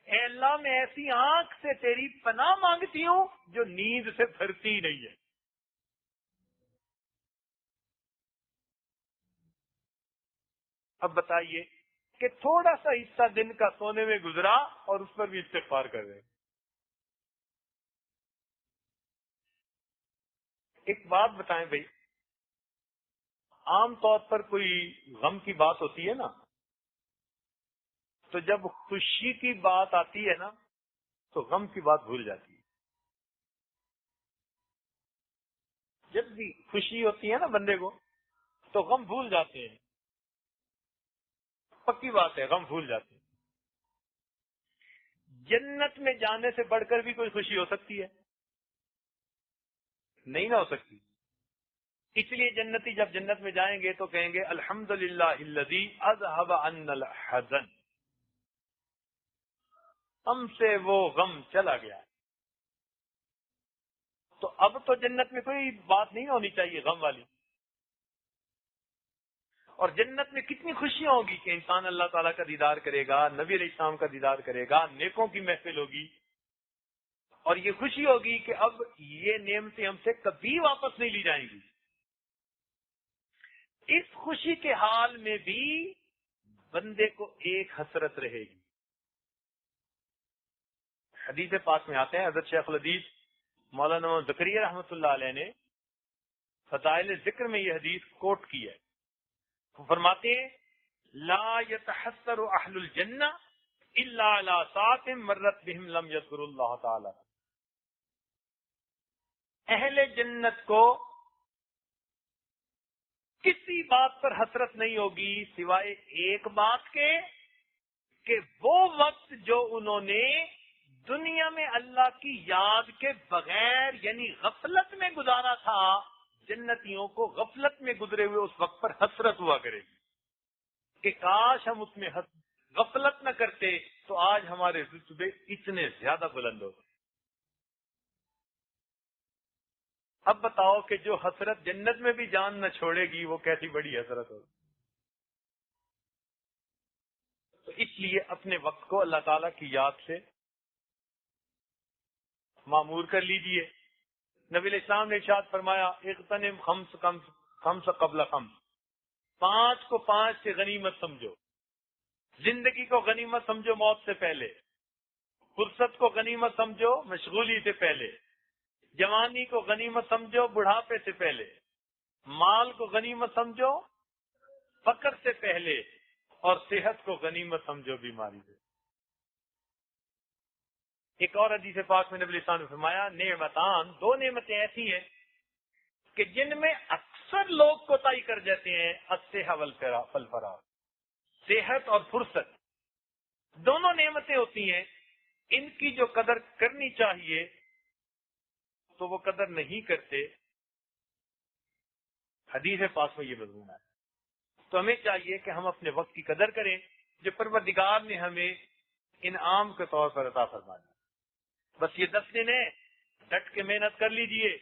اے اللہ میں ایسی آنکھ سے تیری پناہ مانگتی ہوں جو نیند سے بھرتی نہیں ہے۔ اب بتائیے کہ تھوڑا سا حصہ دن کا سونے میں گزرا اور اس پر بھی استغفار کر رہے ہیں۔ ایک بات بتائیں بھائی، عام طور پر کوئی غم کی بات ہوتی ہے نا، تو جب خوشی کی بات آتی ہے نا تو غم کی بات بھول جاتی ہے۔ جب بھی خوشی ہوتی ہے نا بندے کو تو غم بھول جاتے ہیں، پکی بات ہے، غم بھول جاتے ہیں۔ جنت میں جانے سے بڑھ کر بھی کوئی خوشی ہو سکتی ہے؟ نہیں نہ ہو سکتی۔ اس لیے جنتی جب جنت میں جائیں گے تو کہیں گے الحمدللہ الذی اذھب عنا الحزن، ہم سے وہ غم چلا گیا۔ تو اب تو جنت میں کوئی بات نہیں ہونی چاہیے غم والی، اور جنت میں کتنی خوشیاں ہوگی کہ انسان اللہ تعالیٰ کا دیدار کرے گا، نبی علیہ السلام کا دیدار کرے گا، نیکوں کی محفل ہوگی، اور یہ خوشی ہوگی کہ اب یہ نعمتیں ہم سے کبھی واپس نہیں لی جائیں گی۔ اس خوشی کے حال میں بھی بندے کو ایک حسرت رہے گی، حدیث پاک میں آتے ہیں، حضرت شیخ الحدیث مولانا زکریا رحمۃ اللہ علیہ نے فضائل ذکر میں یہ حدیث کوٹ کی ہے. وہ فرماتے ہیں لا يتحسر اہل الجنہ الا علی ساعۃ مرت بهم لم یذکر اللہ تعالی. اہل جنت کو کسی بات پر حسرت نہیں ہوگی سوائے ایک بات کے کہ وہ وقت جو انہوں نے دنیا میں اللہ کی یاد کے بغیر یعنی غفلت میں گزارا تھا، جنتیوں کو غفلت میں گزرے ہوئے اس وقت پر حسرت ہوا کرے گی کہ کاش ہم اس میں غفلت نہ کرتے تو آج ہمارے رتبے اتنے زیادہ بلند ہوتے. اب بتاؤ کہ جو حسرت جنت میں بھی جان نہ چھوڑے گی وہ کیسی بڑی حسرت ہوگی. تو اس لیے اپنے وقت کو اللہ تعالیٰ کی یاد سے معمور کر لیجئے. نبی علیہ السلام نے ارشاد فرمایا اغتنم خمس قبل خمس، 5 کو 5 سے غنیمت سمجھو. زندگی کو غنیمت سمجھو موت سے پہلے، فرصت کو غنیمت سمجھو مشغولی سے پہلے، جوانی کو غنیمت سمجھو بڑھاپے سے پہلے، مال کو غنیمت سمجھو فقر سے پہلے، اور صحت کو غنیمت سمجھو بیماری سے. ایک اور حدیث پاک میں نبی علیہ السلام نے فرمایا نعمتان، 2 نعمتیں ایسی ہیں کہ جن میں اکثر لوگ کوتاہی کر جاتے ہیں، الصحہ والفراغ، صحت اور فرصت. دونوں نعمتیں ہوتی ہیں، ان کی جو قدر کرنی چاہیے تو وہ قدر نہیں کرتے. حدیث پاک میں یہ مضمون ہے. تو ہمیں چاہیے کہ ہم اپنے وقت کی قدر کریں جو پروردگار نے ہمیں انعام کے طور پر عطا فرما دی. بس یہ 10 دن ہیں، ڈٹ کے محنت کر لیجئے،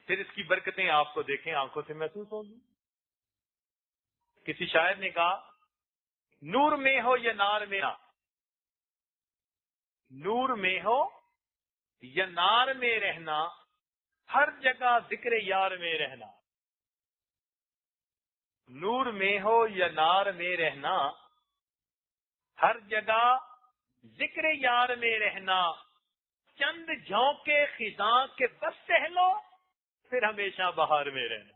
پھر اس کی برکتیں آپ کو دیکھیں آنکھوں سے محسوس ہوگی. کسی شاعر نے کہا نور میں ہو یا نار میں، نور میں ہو یا نار میں رہنا، ہر جگہ ذکر یار میں رہنا. نور میں ہو یا نار میں رہنا، ہر جگہ ذکر یار میں رہنا. چند جھونکے خزاں کے بس سہلو، پھر ہمیشہ بہار میں رہنا.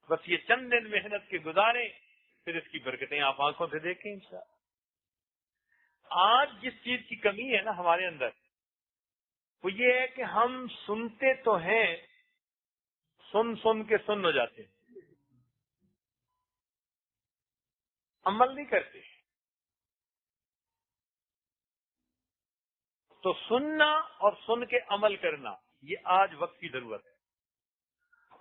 بس یہ چند دن محنت کے گزاریں، پھر اس کی برکتیں آپ آنکھوں سے دیکھیں انشاءاللہ. آج جس چیز کی کمی ہے نا ہمارے اندر، وہ یہ ہے کہ ہم سنتے تو ہیں، سن کے سن ہو جاتے ہیں، عمل نہیں کرتے. تو سننا اور سن کے عمل کرنا یہ آج وقت کی ضرورت ہے.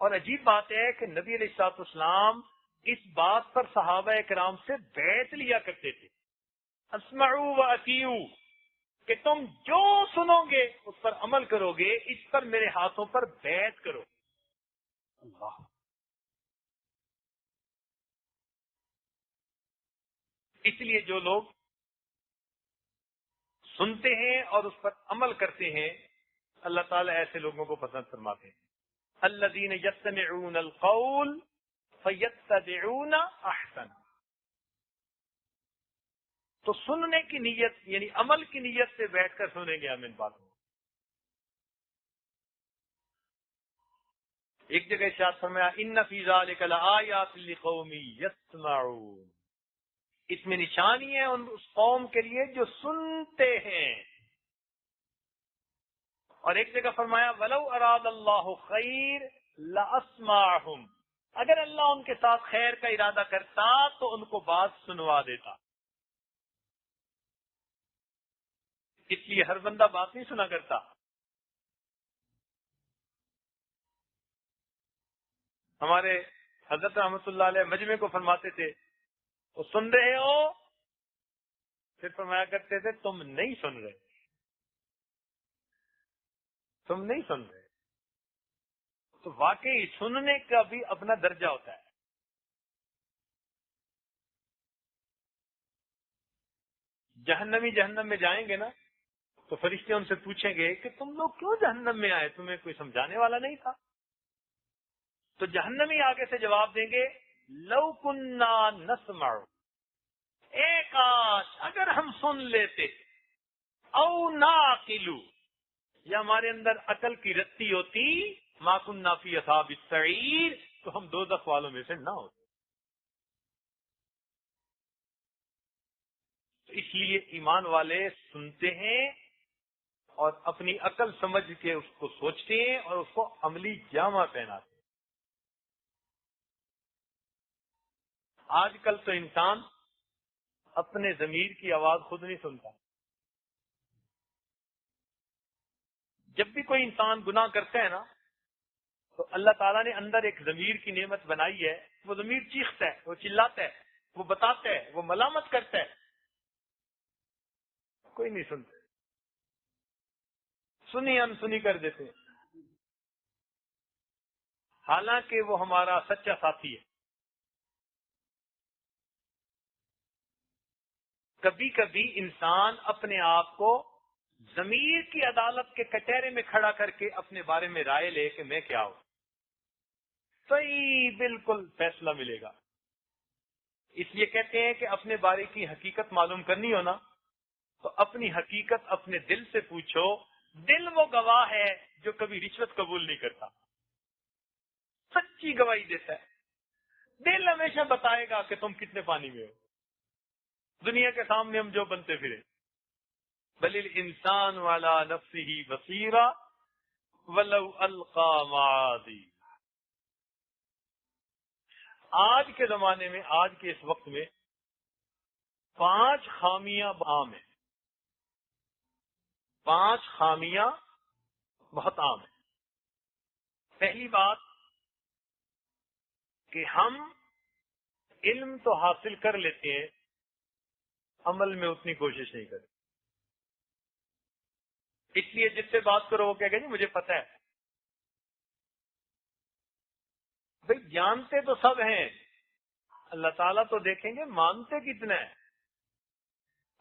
اور عجیب بات ہے کہ نبی علیہ الصلوۃ والسلام اس بات پر صحابہ کرام سے بیعت لیا کرتے تھے، اسمعوا واطیعوا، کہ تم جو سنو گے اس پر عمل کرو گے، اس پر میرے ہاتھوں پر بیعت کرو. اللہ. اس لیے جو لوگ سنتے ہیں اور اس پر عمل کرتے ہیں، اللہ تعالیٰ ایسے لوگوں کو پسند فرماتے ہیں. الذین یستمعون القول فیتبعون احسن. تو سننے کی نیت یعنی عمل کی نیت سے بیٹھ کر سنیں گے ہم ان باتوں. ایک جگہ ارشاد فرمایا ان فی ذلک لآیات لقوم یسمعون، اس میں نشانی ہے اس قوم کے لیے جو سنتے ہیں. اور ایک جگہ فرمایا ولو اراد اللہ خیر لاسمعہم، اگر اللہ ان کے ساتھ خیر کا ارادہ کرتا تو ان کو بات سنوا دیتا. اس لیے ہر بندہ بات نہیں سنا کرتا. ہمارے حضرت رحمۃ اللہ علیہ مجمع کو فرماتے تھے وہ سن رہے ہو، پھر فرمایا کرتے تھے تم نہیں سن رہے، تم نہیں سن رہے. تو واقعی سننے کا بھی اپنا درجہ ہوتا ہے. جہنمی جہنم میں جائیں گے نا تو فرشتے ان سے پوچھیں گے کہ تم لوگ کیوں جہنم میں آئے، تمہیں کوئی سمجھانے والا نہیں تھا؟ تو جہنمی آگے سے جواب دیں گے لو کننا نسمع، اے کاش اگر ہم سن لیتے او ناقلو، یا ہمارے اندر عقل کی رتی ہوتی، ما کننا فی اصحاب السعیر، تو ہم دوزخ والوں میں سے نہ ہوتے۔ اس لیے ایمان والے سنتے ہیں اور اپنی عقل سمجھ کے اس کو سوچتے ہیں اور اس کو عملی جامہ پہناتے ہیں۔ آج کل تو انسان اپنے ضمیر کی آواز خود نہیں سنتا۔ جب بھی کوئی انسان گناہ کرتا ہے نا، تو اللہ تعالیٰ نے اندر ایک ضمیر کی نعمت بنائی ہے، وہ ضمیر چیختا ہے، وہ چلاتا ہے، وہ بتاتا ہے، وہ ملامت کرتا ہے، کوئی نہیں سنتا، سنی انسنی کر دیتے ہیں، حالانکہ وہ ہمارا سچا ساتھی ہے۔ کبھی کبھی انسان اپنے آپ کو ضمیر کی عدالت کے کٹہرے میں کھڑا کر کے اپنے بارے میں رائے لے کہ میں کیا ہوں، صحیح بالکل فیصلہ ملے گا۔ اس لیے کہتے ہیں کہ اپنے بارے کی حقیقت معلوم کرنی ہو نا، تو اپنی حقیقت اپنے دل سے پوچھو۔ دل وہ گواہ ہے جو کبھی رشوت قبول نہیں کرتا، سچی گواہی دیتا ہے۔ دل ہمیشہ بتائے گا کہ تم کتنے پانی میں ہو۔ دنیا کے سامنے ہم جو بنتے پھرے، بل الانسان علی نفسہ بصیرہ ولو القی معاذی۔ آج کے زمانے میں، آج کے اس وقت میں 5 خامیاں عام ہیں، 5 خامیاں بہت عام ہیں۔ پہلی بات کہ ہم علم تو حاصل کر لیتے ہیں، عمل میں اتنی کوشش نہیں کرتے۔ اس لیے جس سے بات کرو وہ کہے گا جی مجھے پتہ ہے۔ بھئی جانتے تو سب ہیں، اللہ تعالیٰ تو دیکھیں گے مانتے کتنا ہے۔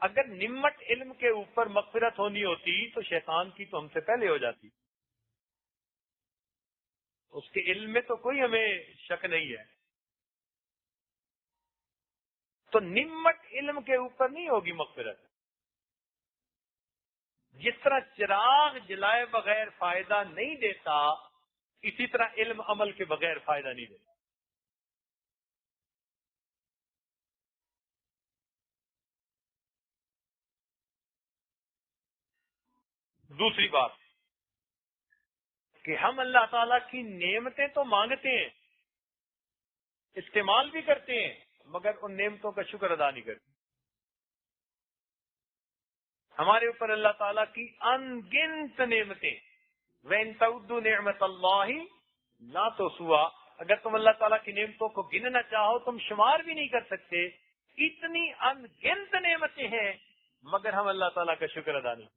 اگر نمٹ علم کے اوپر مغفرت ہونی ہوتی تو شیطان کی تو ہم سے پہلے ہو جاتی۔ اس کے علم میں تو کوئی ہمیں شک نہیں ہے۔ تو نمٹ علم کے اوپر نہیں ہوگی مغفرت۔ جس طرح چراغ جلائے بغیر فائدہ نہیں دیتا، اسی طرح علم عمل کے بغیر فائدہ نہیں دیتا۔ دوسری بات کہ ہم اللہ تعالیٰ کی نعمتیں تو مانگتے ہیں، استعمال بھی کرتے ہیں، مگر ان نعمتوں کا شکر ادا نہیں کرتے۔ ہمارے اوپر اللہ تعالیٰ کی ان گنت نعمتیں، وَإِن تَعُدُّوا نِعْمَتَ اللَّهِ لَا تُحْصُوهَا، اگر تم اللہ تعالیٰ کی نعمتوں کو گننا چاہو تم شمار بھی نہیں کر سکتے۔ اتنی ان گنت نعمتیں ہیں مگر ہم اللہ تعالیٰ کا شکر ادا نہیں۔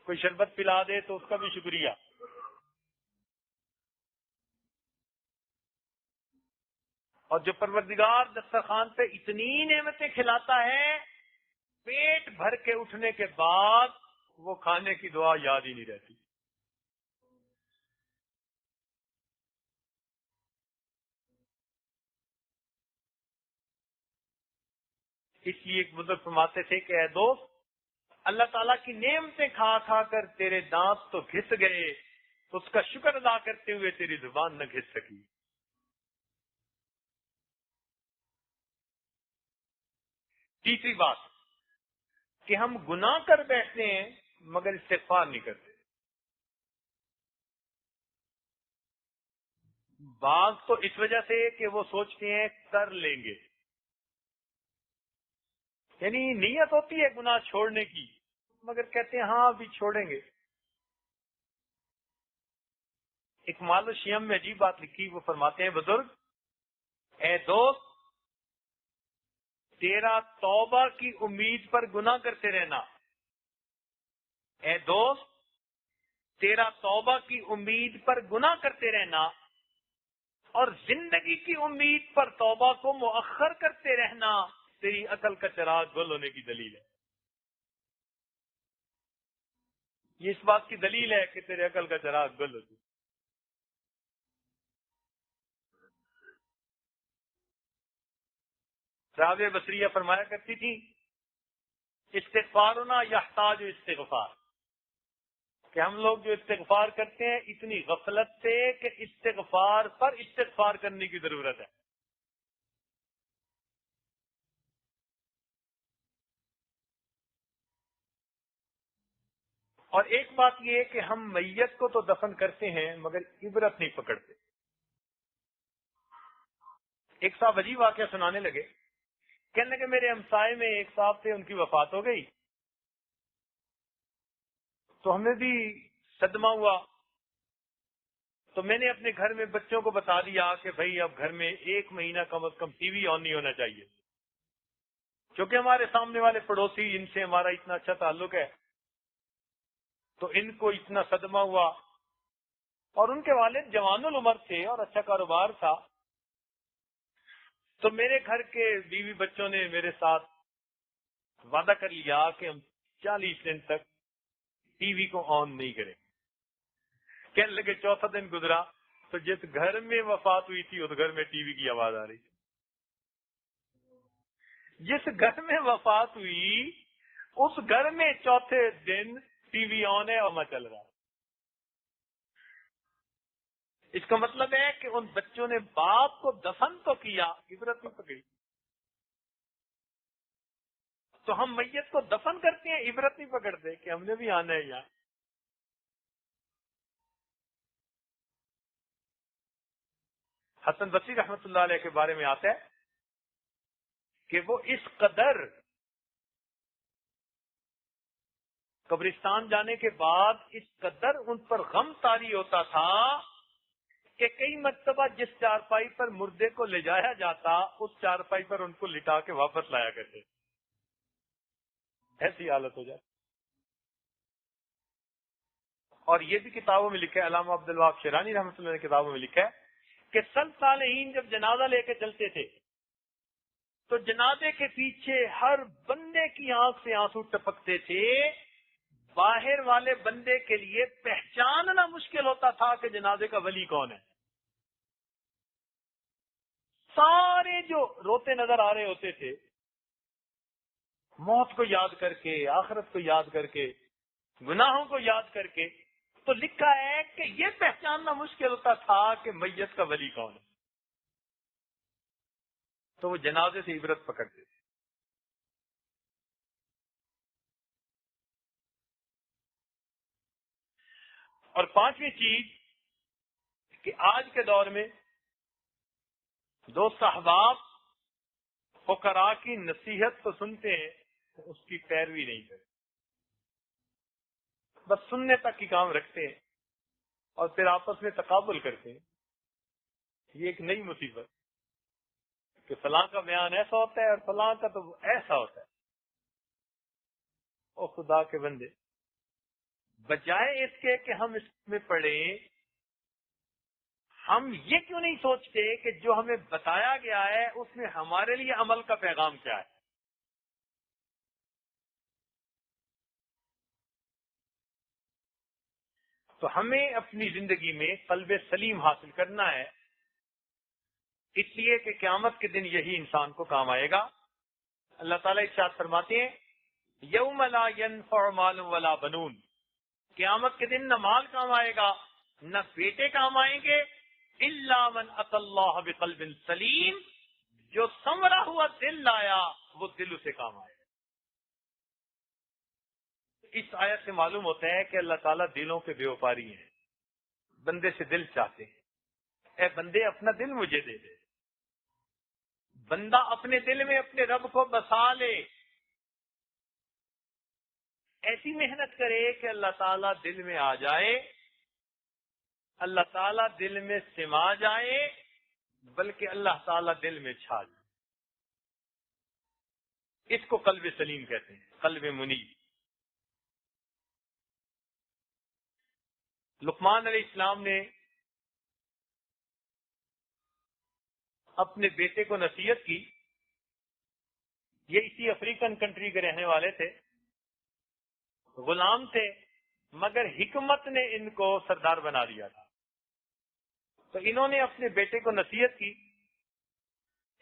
کوئی شربت پلا دے تو اس کا بھی شکریہ، اور جو پروردگار دسترخوان پہ اتنی نعمتیں کھلاتا ہے، پیٹ بھر کے اٹھنے کے بعد وہ کھانے کی دعا یاد ہی نہیں رہتی۔ اس لیے ایک بزرگ فرماتے تھے کہ اے دوست، اللہ تعالیٰ کی نعمتیں کھا کھا کر تیرے دانت تو گھس گئے، تو اس کا شکر ادا کرتے ہوئے تیری زبان نہ گھس سکی۔ تیسری بات کہ ہم گناہ کر بیٹھتے ہیں مگر استغفار نہیں کرتے۔ بعض تو اس وجہ سے کہ وہ سوچتے ہیں کر لیں گے، یعنی نیت ہوتی ہے گناہ چھوڑنے کی مگر کہتے ہیں ہاں ابھی چھوڑیں گے۔ اکمال الشیم میں عجیب بات لکھی، وہ فرماتے ہیں بزرگ، اے دوست تیرا توبہ کی امید پر گناہ کرتے رہنا، اے دوست تیرا توبہ کی امید پر گناہ کرتے رہنا اور زندگی کی امید پر توبہ کو مؤخر کرتے رہنا تیری عقل کا چراغ گل ہونے کی دلیل ہے۔ یہ اس بات کی دلیل ہے کہ تیرے عقل کا چراغ گل ہوتی۔ رابعہ بصریہ فرمایا کرتی تھی استغفارنا یحتاج استغفار، کہ ہم لوگ جو استغفار کرتے ہیں اتنی غفلت سے کہ استغفار پر استغفار کرنے کی ضرورت ہے۔ اور ایک بات یہ ہے کہ ہم میت کو تو دفن کرتے ہیں مگر عبرت نہیں پکڑتے۔ ایک صاحب عجیب واقعہ سنانے لگے، کہنے لگے میرے ہمسائے میں ایک صاحب تھے، ان کی وفات ہو گئی تو ہمیں بھی صدمہ ہوا، تو میں نے اپنے گھر میں بچوں کو بتا دیا کہ بھائی اب گھر میں 1 مہینہ کم از کم ٹی وی آن نہیں ہونا چاہیے، کیونکہ ہمارے سامنے والے پڑوسی ان سے ہمارا اتنا اچھا تعلق ہے، تو ان کو اتنا صدمہ ہوا۔ اور ان کے والد جوان العمر تھے اور اچھا کاروبار تھا، تو میرے گھر کے بیوی بچوں نے میرے ساتھ وعدہ کر لیا کہ ہم 40 دن تک ٹی وی کو آن نہیں کریں۔ کہنے لگے چوتھا دن گزرا تو جس گھر میں وفات ہوئی تھی اس گھر میں ٹی وی کی آواز آ رہی تھی، جس گھر میں وفات ہوئی اس گھر میں چوتھے دن ٹی وی آن ہے اور میں چل رہا ہے۔ اس کا مطلب ہے کہ ان بچوں نے باپ کو دفن تو کیا، عبرت نہیں پکڑی۔ تو ہم میت کو دفن کرتے ہیں، عبرت نہیں پکڑتے کہ ہم نے بھی آنا ہے یہاں۔ حسن بصری رحمۃ اللہ علیہ کے بارے میں آتا ہے کہ وہ اس قدر قبرستان جانے کے بعد اس قدر ان پر غم طاری ہوتا تھا کہ کئی مرتبہ جس چارپائی پر مردے کو لے جایا جاتا اس چارپائی پر ان کو لٹا کے واپس لایا کرتے، ایسی حالت ہو جاتی۔ اور یہ بھی کتابوں میں لکھا ہے، علامہ عبد الوہاب شیرانی رحمۃ اللہ نے کتابوں میں لکھا ہے کہ سلف صالحین جب جنازہ لے کے چلتے تھے تو جنازے کے پیچھے ہر بندے کی آنکھ سے آنسو ٹپکتے تھے، باہر والے بندے کے لیے پہچاننا مشکل ہوتا تھا کہ جنازے کا ولی کون ہے۔ سارے جو روتے نظر آ رہے ہوتے تھے موت کو یاد کر کے، آخرت کو یاد کر کے، گناہوں کو یاد کر کے، تو لکھا ہے کہ یہ پہچاننا مشکل ہوتا تھا کہ میت کا ولی کون ہے، تو وہ جنازے سے عبرت پکڑتے تھے۔ اور پانچویں چیز کہ آج کے دور میں دوست احباب فقراء کی نصیحت تو سنتے ہیں، اس کی پیروی نہیں کرتے، بس سننے تک کی کام رکھتے ہیں اور پھر آپس میں تقابل کرتے ہیں۔ یہ ایک نئی مصیبت کہ فلاں کا بیان ایسا ہوتا ہے اور فلاں کا تو ایسا ہوتا ہے۔ او خدا کے بندے، بجائے اس کے کہ ہم اس میں پڑھیں، ہم یہ کیوں نہیں سوچتے کہ جو ہمیں بتایا گیا ہے اس میں ہمارے لیے عمل کا پیغام کیا ہے؟ تو ہمیں اپنی زندگی میں قلب سلیم حاصل کرنا ہے، اس لیے کہ قیامت کے دن یہی انسان کو کام آئے گا۔ اللہ تعالیٰ ارشاد فرماتے ہیں یوم لا ينفع مال ولا بنون، قیامت کے دن نہ مال کام آئے گا نہ بیٹے کام آئیں گے، الا من اتى اللہ بقلب سلیم، جو سنورا ہوا دل لایا وہ دل اسے کام آئے گا۔ اس آیت سے معلوم ہوتا ہے کہ اللہ تعالیٰ دلوں کے بیوپاری ہیں، بندے سے دل چاہتے ہیں۔ اے بندے اپنا دل مجھے دے دے، بندہ اپنے دل میں اپنے رب کو بسا لے، ایسی محنت کرے کہ اللہ تعالیٰ دل میں آ جائے، اللہ تعالیٰ دل میں سما جائے، بلکہ اللہ تعالیٰ دل میں چھا جائے۔ اس کو قلب سلیم کہتے ہیں، قلب منیب۔ لقمان علیہ السلام نے اپنے بیٹے کو نصیحت کی، یہ اسی افریقن کنٹری کے رہنے والے تھے، غلام تھے، مگر حکمت نے ان کو سردار بنا دیا تھا۔ تو انہوں نے اپنے بیٹے کو نصیحت کی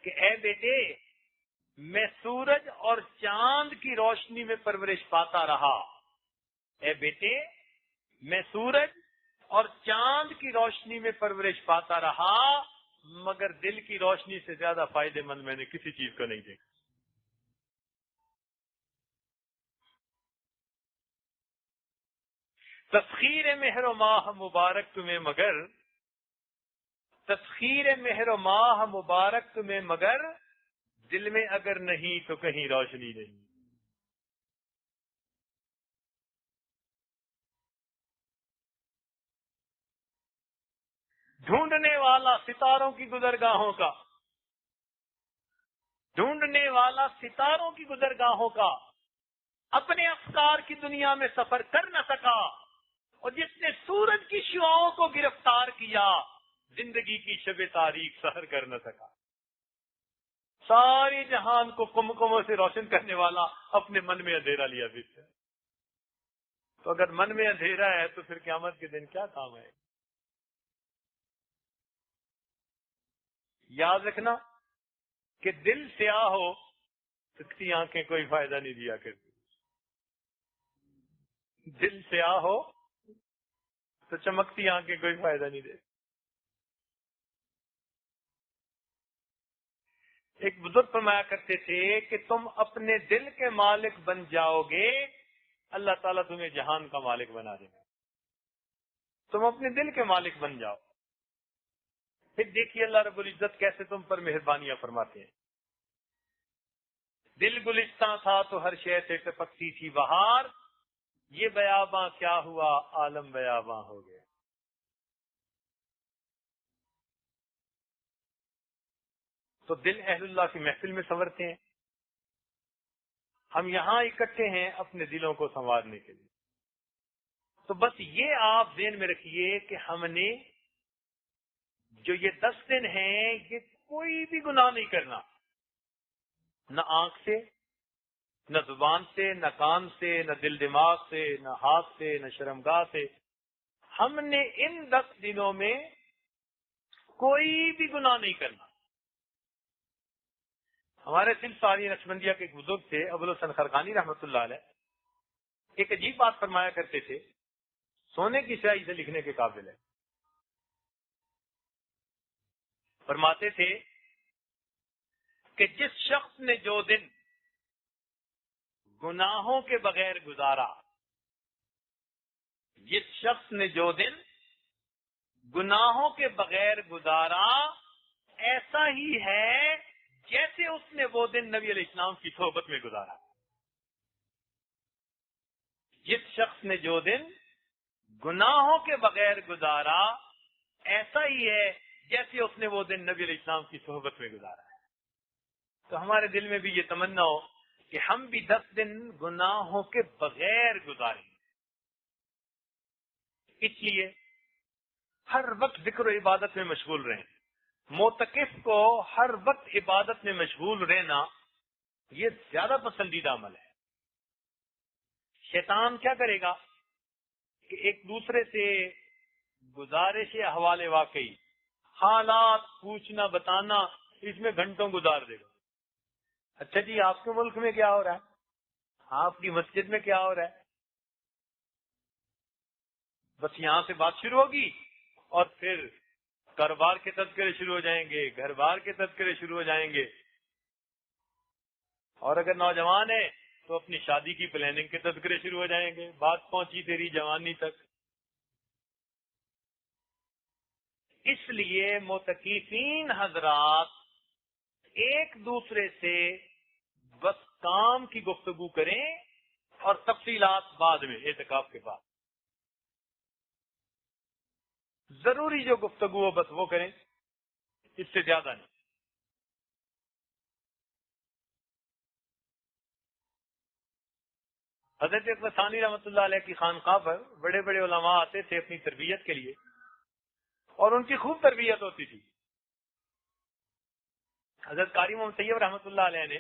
کہ اے بیٹے، میں سورج اور چاند کی روشنی میں پرورش پاتا رہا. اے بیٹے، میں سورج اور چاند کی روشنی میں پرورش پاتا رہا، مگر دل کی روشنی سے زیادہ فائدے مند میں نے کسی چیز کو نہیں دیکھا. تسخیر مہر و ماہ مبارک تمہیں مگر، تسخیر مہر و ماہ مبارک تمہیں مگر، دل میں اگر نہیں تو کہیں روشنی نہیں. ڈھونڈنے والا ستاروں کی گزرگاہوں کا، ڈھونڈنے والا ستاروں کی گزرگاہوں کا، اپنے افکار کی دنیا میں سفر کر نہ سکا، اور جس نے سورج کی شعاؤں کو گرفتار کیا، زندگی کی شب تاریک سحر کر نہ سکا. سارے جہان کو کمکموں سے روشن کرنے والا اپنے من میں اندھیرا لیا پھرتا ہے. تو اگر من میں اندھیرا ہے تو پھر قیامت کے دن کیا کام ہے؟ یاد رکھنا کہ دل سیاہ ہو سکتی آنکھیں کوئی فائدہ نہیں دیا کرتی. دل سیاہ ہو تو چمکتی آنکھیں کوئی فائدہ نہیں دے. ایک بزرگ فرمایا کرتے تھے کہ تم اپنے دل کے مالک بن جاؤ گے، اللہ تعالیٰ تمہیں جہان کا مالک بنا دے گا. تم اپنے دل کے مالک بن جاؤ. پھر دیکھیے اللہ رب العزت کیسے تم پر مہربانیاں فرماتے ہیں. دل گلستان تھا تو ہر شے سے ٹپکتی تھی بہار، یہ بیاباں کیا ہوا عالم بیاباں ہو گیا. تو دل اہل اللہ کی محفل میں سنورتے ہیں. ہم یہاں اکٹھے ہیں اپنے دلوں کو سنوارنے کے لیے. تو بس یہ آپ ذہن میں رکھیے کہ ہم نے جو یہ 10 دن ہیں یہ کوئی بھی گناہ نہیں کرنا، نہ آنکھ سے، نہ زبان سے، نہ کان سے، نہ دل دماغ سے، نہ ہاتھ سے، نہ شرمگاہ سے. ہم نے ان 10 دنوں میں کوئی بھی گناہ نہیں کرنا. ہمارے سلساری نقشبندیہ کے ایک بزرگ تھے ابوالحسن خرقانی رحمۃ اللہ علیہ، ایک عجیب بات فرمایا کرتے تھے، سونے کی سیاہی سے لکھنے کے قابل ہے. فرماتے تھے کہ جس شخص نے جو دن گناہوں کے بغیر گزارا، جس شخص نے جو دن گناہوں کے بغیر گزارا، ایسا ہی ہے جیسے اس نے وہ دن نبی علیہ السلام کی صحبت میں گزارا. جس شخص نے جو دن گناہوں کے بغیر گزارا، ایسا ہی ہے جیسے اس نے وہ دن نبی علیہ السلام کی صحبت میں گزارا ہے. تو ہمارے دل میں بھی یہ تمنا ہو کہ ہم بھی 10 دن گناہوں کے بغیر گزاریں. اس لیے ہر وقت ذکر و عبادت میں مشغول رہیں. معتکف کو ہر وقت عبادت میں مشغول رہنا یہ زیادہ پسندیدہ عمل ہے. شیطان کیا کرے گا کہ ایک دوسرے سے گزارش حوالے واقعی، حالات پوچھنا بتانا، اس میں گھنٹوں گزار دے گا. اچھا جی آپ کے ملک میں کیا ہو رہا ہے، آپ کی مسجد میں کیا ہو رہا ہے، بس یہاں سے بات شروع ہوگی اور پھر کاروبار کے تذکرے شروع ہو جائیں گے، گھر بار کے تذکرے شروع ہو جائیں گے، اور اگر نوجوان ہے تو اپنی شادی کی پلاننگ کے تذکرے شروع ہو جائیں گے. بات پہنچی تیری جوانی تک. اس لیے معتکفین حضرات ایک دوسرے سے بس کام کی گفتگو کریں اور تفصیلات بعد میں اعتکاف کے بعد. ضروری جو گفتگو ہو بس وہ کریں، اس سے زیادہ نہیں. حضرت اکبر ثانی رحمۃ اللہ علیہ کی خانقاہ پر بڑے بڑے علماء آتے تھے اپنی تربیت کے لیے، اور ان کی خوب تربیت ہوتی تھی. حضرت قاری محمد طیب رحمۃ اللہ علیہ نے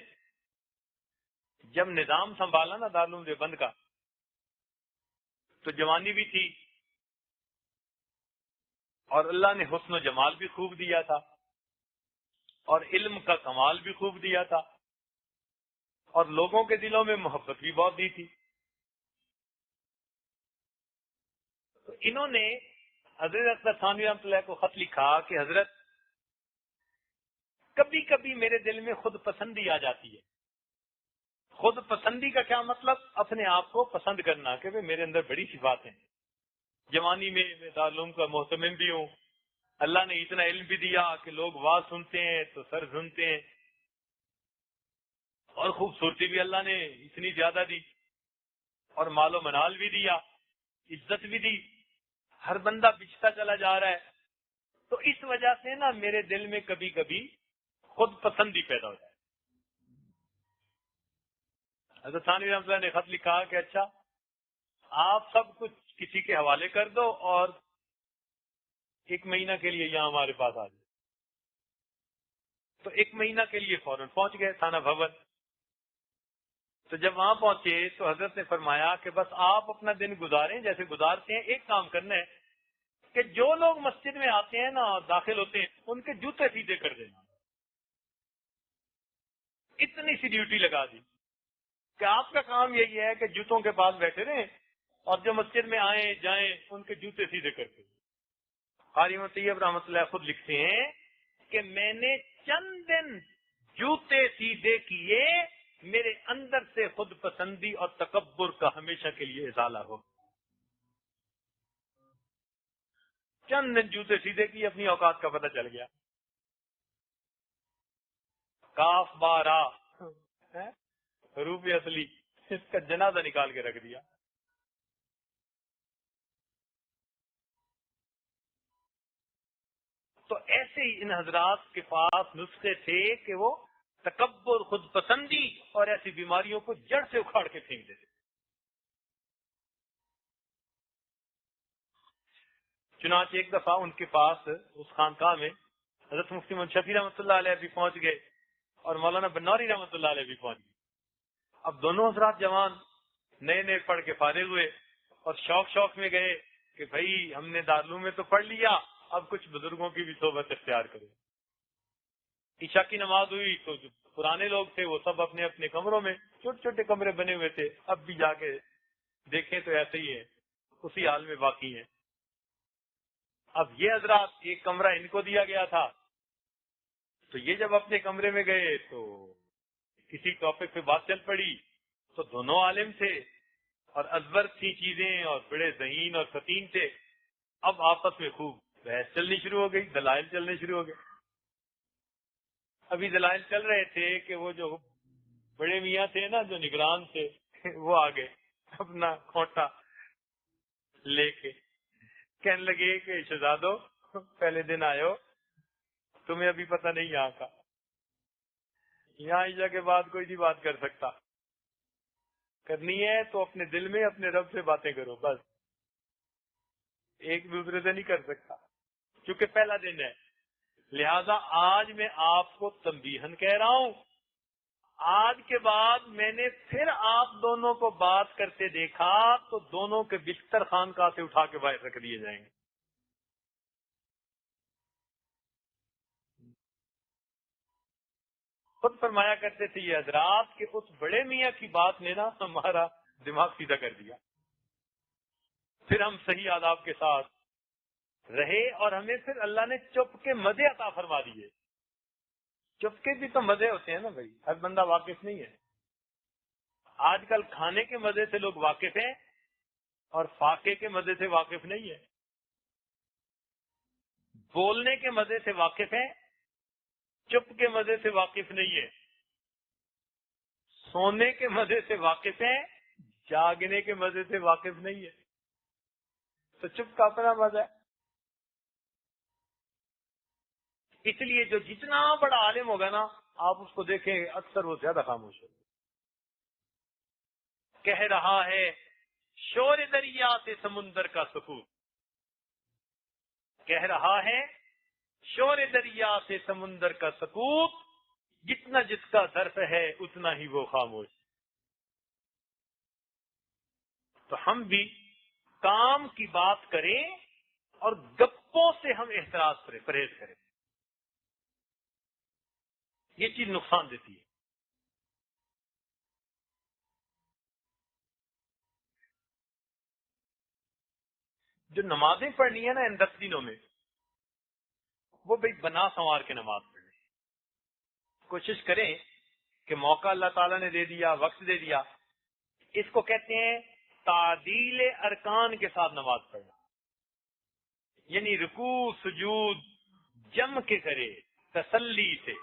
جب نظام سنبھالا نا دارالعلوم دیوبند کا، تو جوانی بھی تھی اور اللہ نے حسن و جمال بھی خوب دیا تھا اور علم کا کمال بھی خوب دیا تھا. اور لوگوں کے دلوں میں محبت بھی بہت دی تھی. تو انہوں نے حضرت اکبر تھانوی رحمۃ اللہ کو خط لکھا کہ حضرت کبھی کبھی میرے دل میں خود پسندی آ جاتی ہے. خود پسندی کا کیا مطلب؟ اپنے آپ کو پسند کرنا کہ میرے اندر بڑی سی بات ہے. جوانی میں دارالعلوم کا محتمم بھی ہوں. اللہ نے اتنا علم بھی دیا کہ لوگ واز سنتے ہیں تو سر سنتے ہیں. اور خوبصورتی بھی اللہ نے اتنی زیادہ دی. اور مال و منال بھی دیا. عزت بھی دی. ہر بندہ بچتا چلا جا رہا ہے. تو اس وجہ سے نا میرے دل میں کبھی کبھی خود پسندی پیدا ہو جائے. حضرت ثانوی رحمۃ اللہ نے خط لکھا کہ اچھا آپ سب کچھ کسی کے حوالے کر دو اور 1 مہینہ کے لیے یہاں ہمارے پاس آ جائے. تو 1 مہینہ کے لیے فوراً پہنچ گئے تھانہ بھون. تو جب وہاں پہنچے تو حضرت نے فرمایا کہ بس آپ اپنا دن گزاریں جیسے گزارتے ہیں. ایک کام کرنا ہے کہ جو لوگ مسجد میں آتے ہیں نا داخل ہوتے ہیں ان کے جوتے سیدھے کر دینا. اتنی سی ڈیوٹی لگا دی کہ آپ کا کام یہی ہے کہ جوتوں کے پاس بیٹھے رہیں اور جو مسجد میں آئیں جائیں ان کے جوتے سیدھے کرتے. قاری طیب رحمۃ اللہ خود لکھتے ہیں کہ میں نے چند دن جوتے سیدھے کیے میرے اندر سے خود پسندی اور تکبر کا ہمیشہ کے لیے ازالہ ہو. چند دن جوتے سیدھے کیے اپنی اوقات کا پتہ چل گیا. کاف بارا حروف اصلی اس کا جنازہ نکال کے رکھ دیا. تو ایسے ہی ان حضرات کے پاس نسخے تھے کہ وہ تکبر خود پسندی اور ایسی بیماریوں کو جڑ سے اکھاڑ کے پھینک دیتے. چنانچہ ایک دفعہ ان کے پاس اس خانقاہ میں حضرت مفتی محمد شفیع رحمۃ اللہ علیہ بھی پہنچ گئے اور مولانا بنوری رحمۃ اللہ علیہ بھی پہنچ گئے. اب دونوں حضرات جوان نئے نئے پڑھ کے فارغ ہوئے اور شوق میں گئے کہ بھائی ہم نے دارالعلوم میں تو پڑھ لیا اب کچھ بزرگوں کی بھی صحبت اختیار کرو. عشاء کی نماز ہوئی تو جو پرانے لوگ تھے وہ سب اپنے اپنے کمروں میں چھوٹے چھوٹے کمرے بنے ہوئے تھے. اب بھی جا کے دیکھیں تو ایسے ہی ہے اسی حال میں باقی ہیں. اب یہ حضرات ایک کمرہ ان کو دیا گیا تھا تو یہ جب اپنے کمرے میں گئے تو کسی ٹاپک پہ بات چل پڑی تو دونوں عالم تھے اور ازبر تھی چیزیں اور بڑے ذہین اور فطین تھے. اب آپس میں خوب بحث چلنی شروع ہو گئی. دلائل چلنے شروع ہو گئے. ابھی دلائل چل رہے تھے کہ وہ جو بڑے میاں تھے نا جو نگران تھے وہ آگے اپنا کھوٹا لے کے کہنے لگے کہ شہزادو پہلے دن آئے ہو تمہیں ابھی پتہ نہیں یہاں کا. یہاں عشاء کے بعد کوئی نہیں بات کر سکتا. کرنی ہے تو اپنے دل میں اپنے رب سے باتیں کرو بس. ایک دوسرے سے نہیں کر سکتا کیونکہ پہلا دن ہے. لہذا آج میں آپ کو تنبیہن کہہ رہا ہوں. آج کے بعد میں نے پھر آپ دونوں کو بات کرتے دیکھا تو دونوں کے بستر خانقاہ سے اٹھا کے باہر رکھ دیے جائیں گے. خود فرمایا کرتے تھے یہ حضرات کہ اس بڑے میاں کی بات نے نا ہمارا دماغ سیدھا کر دیا. پھر ہم صحیح آداب کے ساتھ رہے اور ہمیں پھر اللہ نے چپ کے مزے عطا فرما دیے. چپ کے بھی تو مزے ہوتے ہیں نا بھائی. ہر بندہ واقف نہیں ہے. آج کل کھانے کے مزے سے لوگ واقف ہیں اور فاقے کے مزے سے واقف نہیں ہے. بولنے کے مزے سے واقف ہیں چپ کے مزے سے واقف نہیں ہے. سونے کے مزے سے واقف ہیں جاگنے کے مزے سے واقف نہیں ہے. تو چپ کا اپنا مزہ ہے. اس لیے جو جتنا بڑا عالم ہوگا نا آپ اس کو دیکھیں اکثر وہ زیادہ خاموش ہے. کہہ رہا ہے شور دریا سے سمندر کا سکوت. کہہ رہا ہے شور دریا سے سمندر کا سکوت. جتنا جس کا ظرف ہے اتنا ہی وہ خاموش. تو ہم بھی کام کی بات کریں اور گپوں سے ہم احتراز کریں پرہیز کریں. یہ چیز نقصان دیتی ہے. جو نمازیں پڑھنی ہے نا ان 10 دنوں میں، وہ بھائی بنا سنوار کے نماز پڑھیں. کوشش کریں کہ موقع اللہ تعالیٰ نے دے دیا، وقت دے دیا، اس کو کہتے ہیں تعدیل ارکان کے ساتھ نماز پڑھنا. یعنی رکوع سجود جم کے کرے، تسلی سے.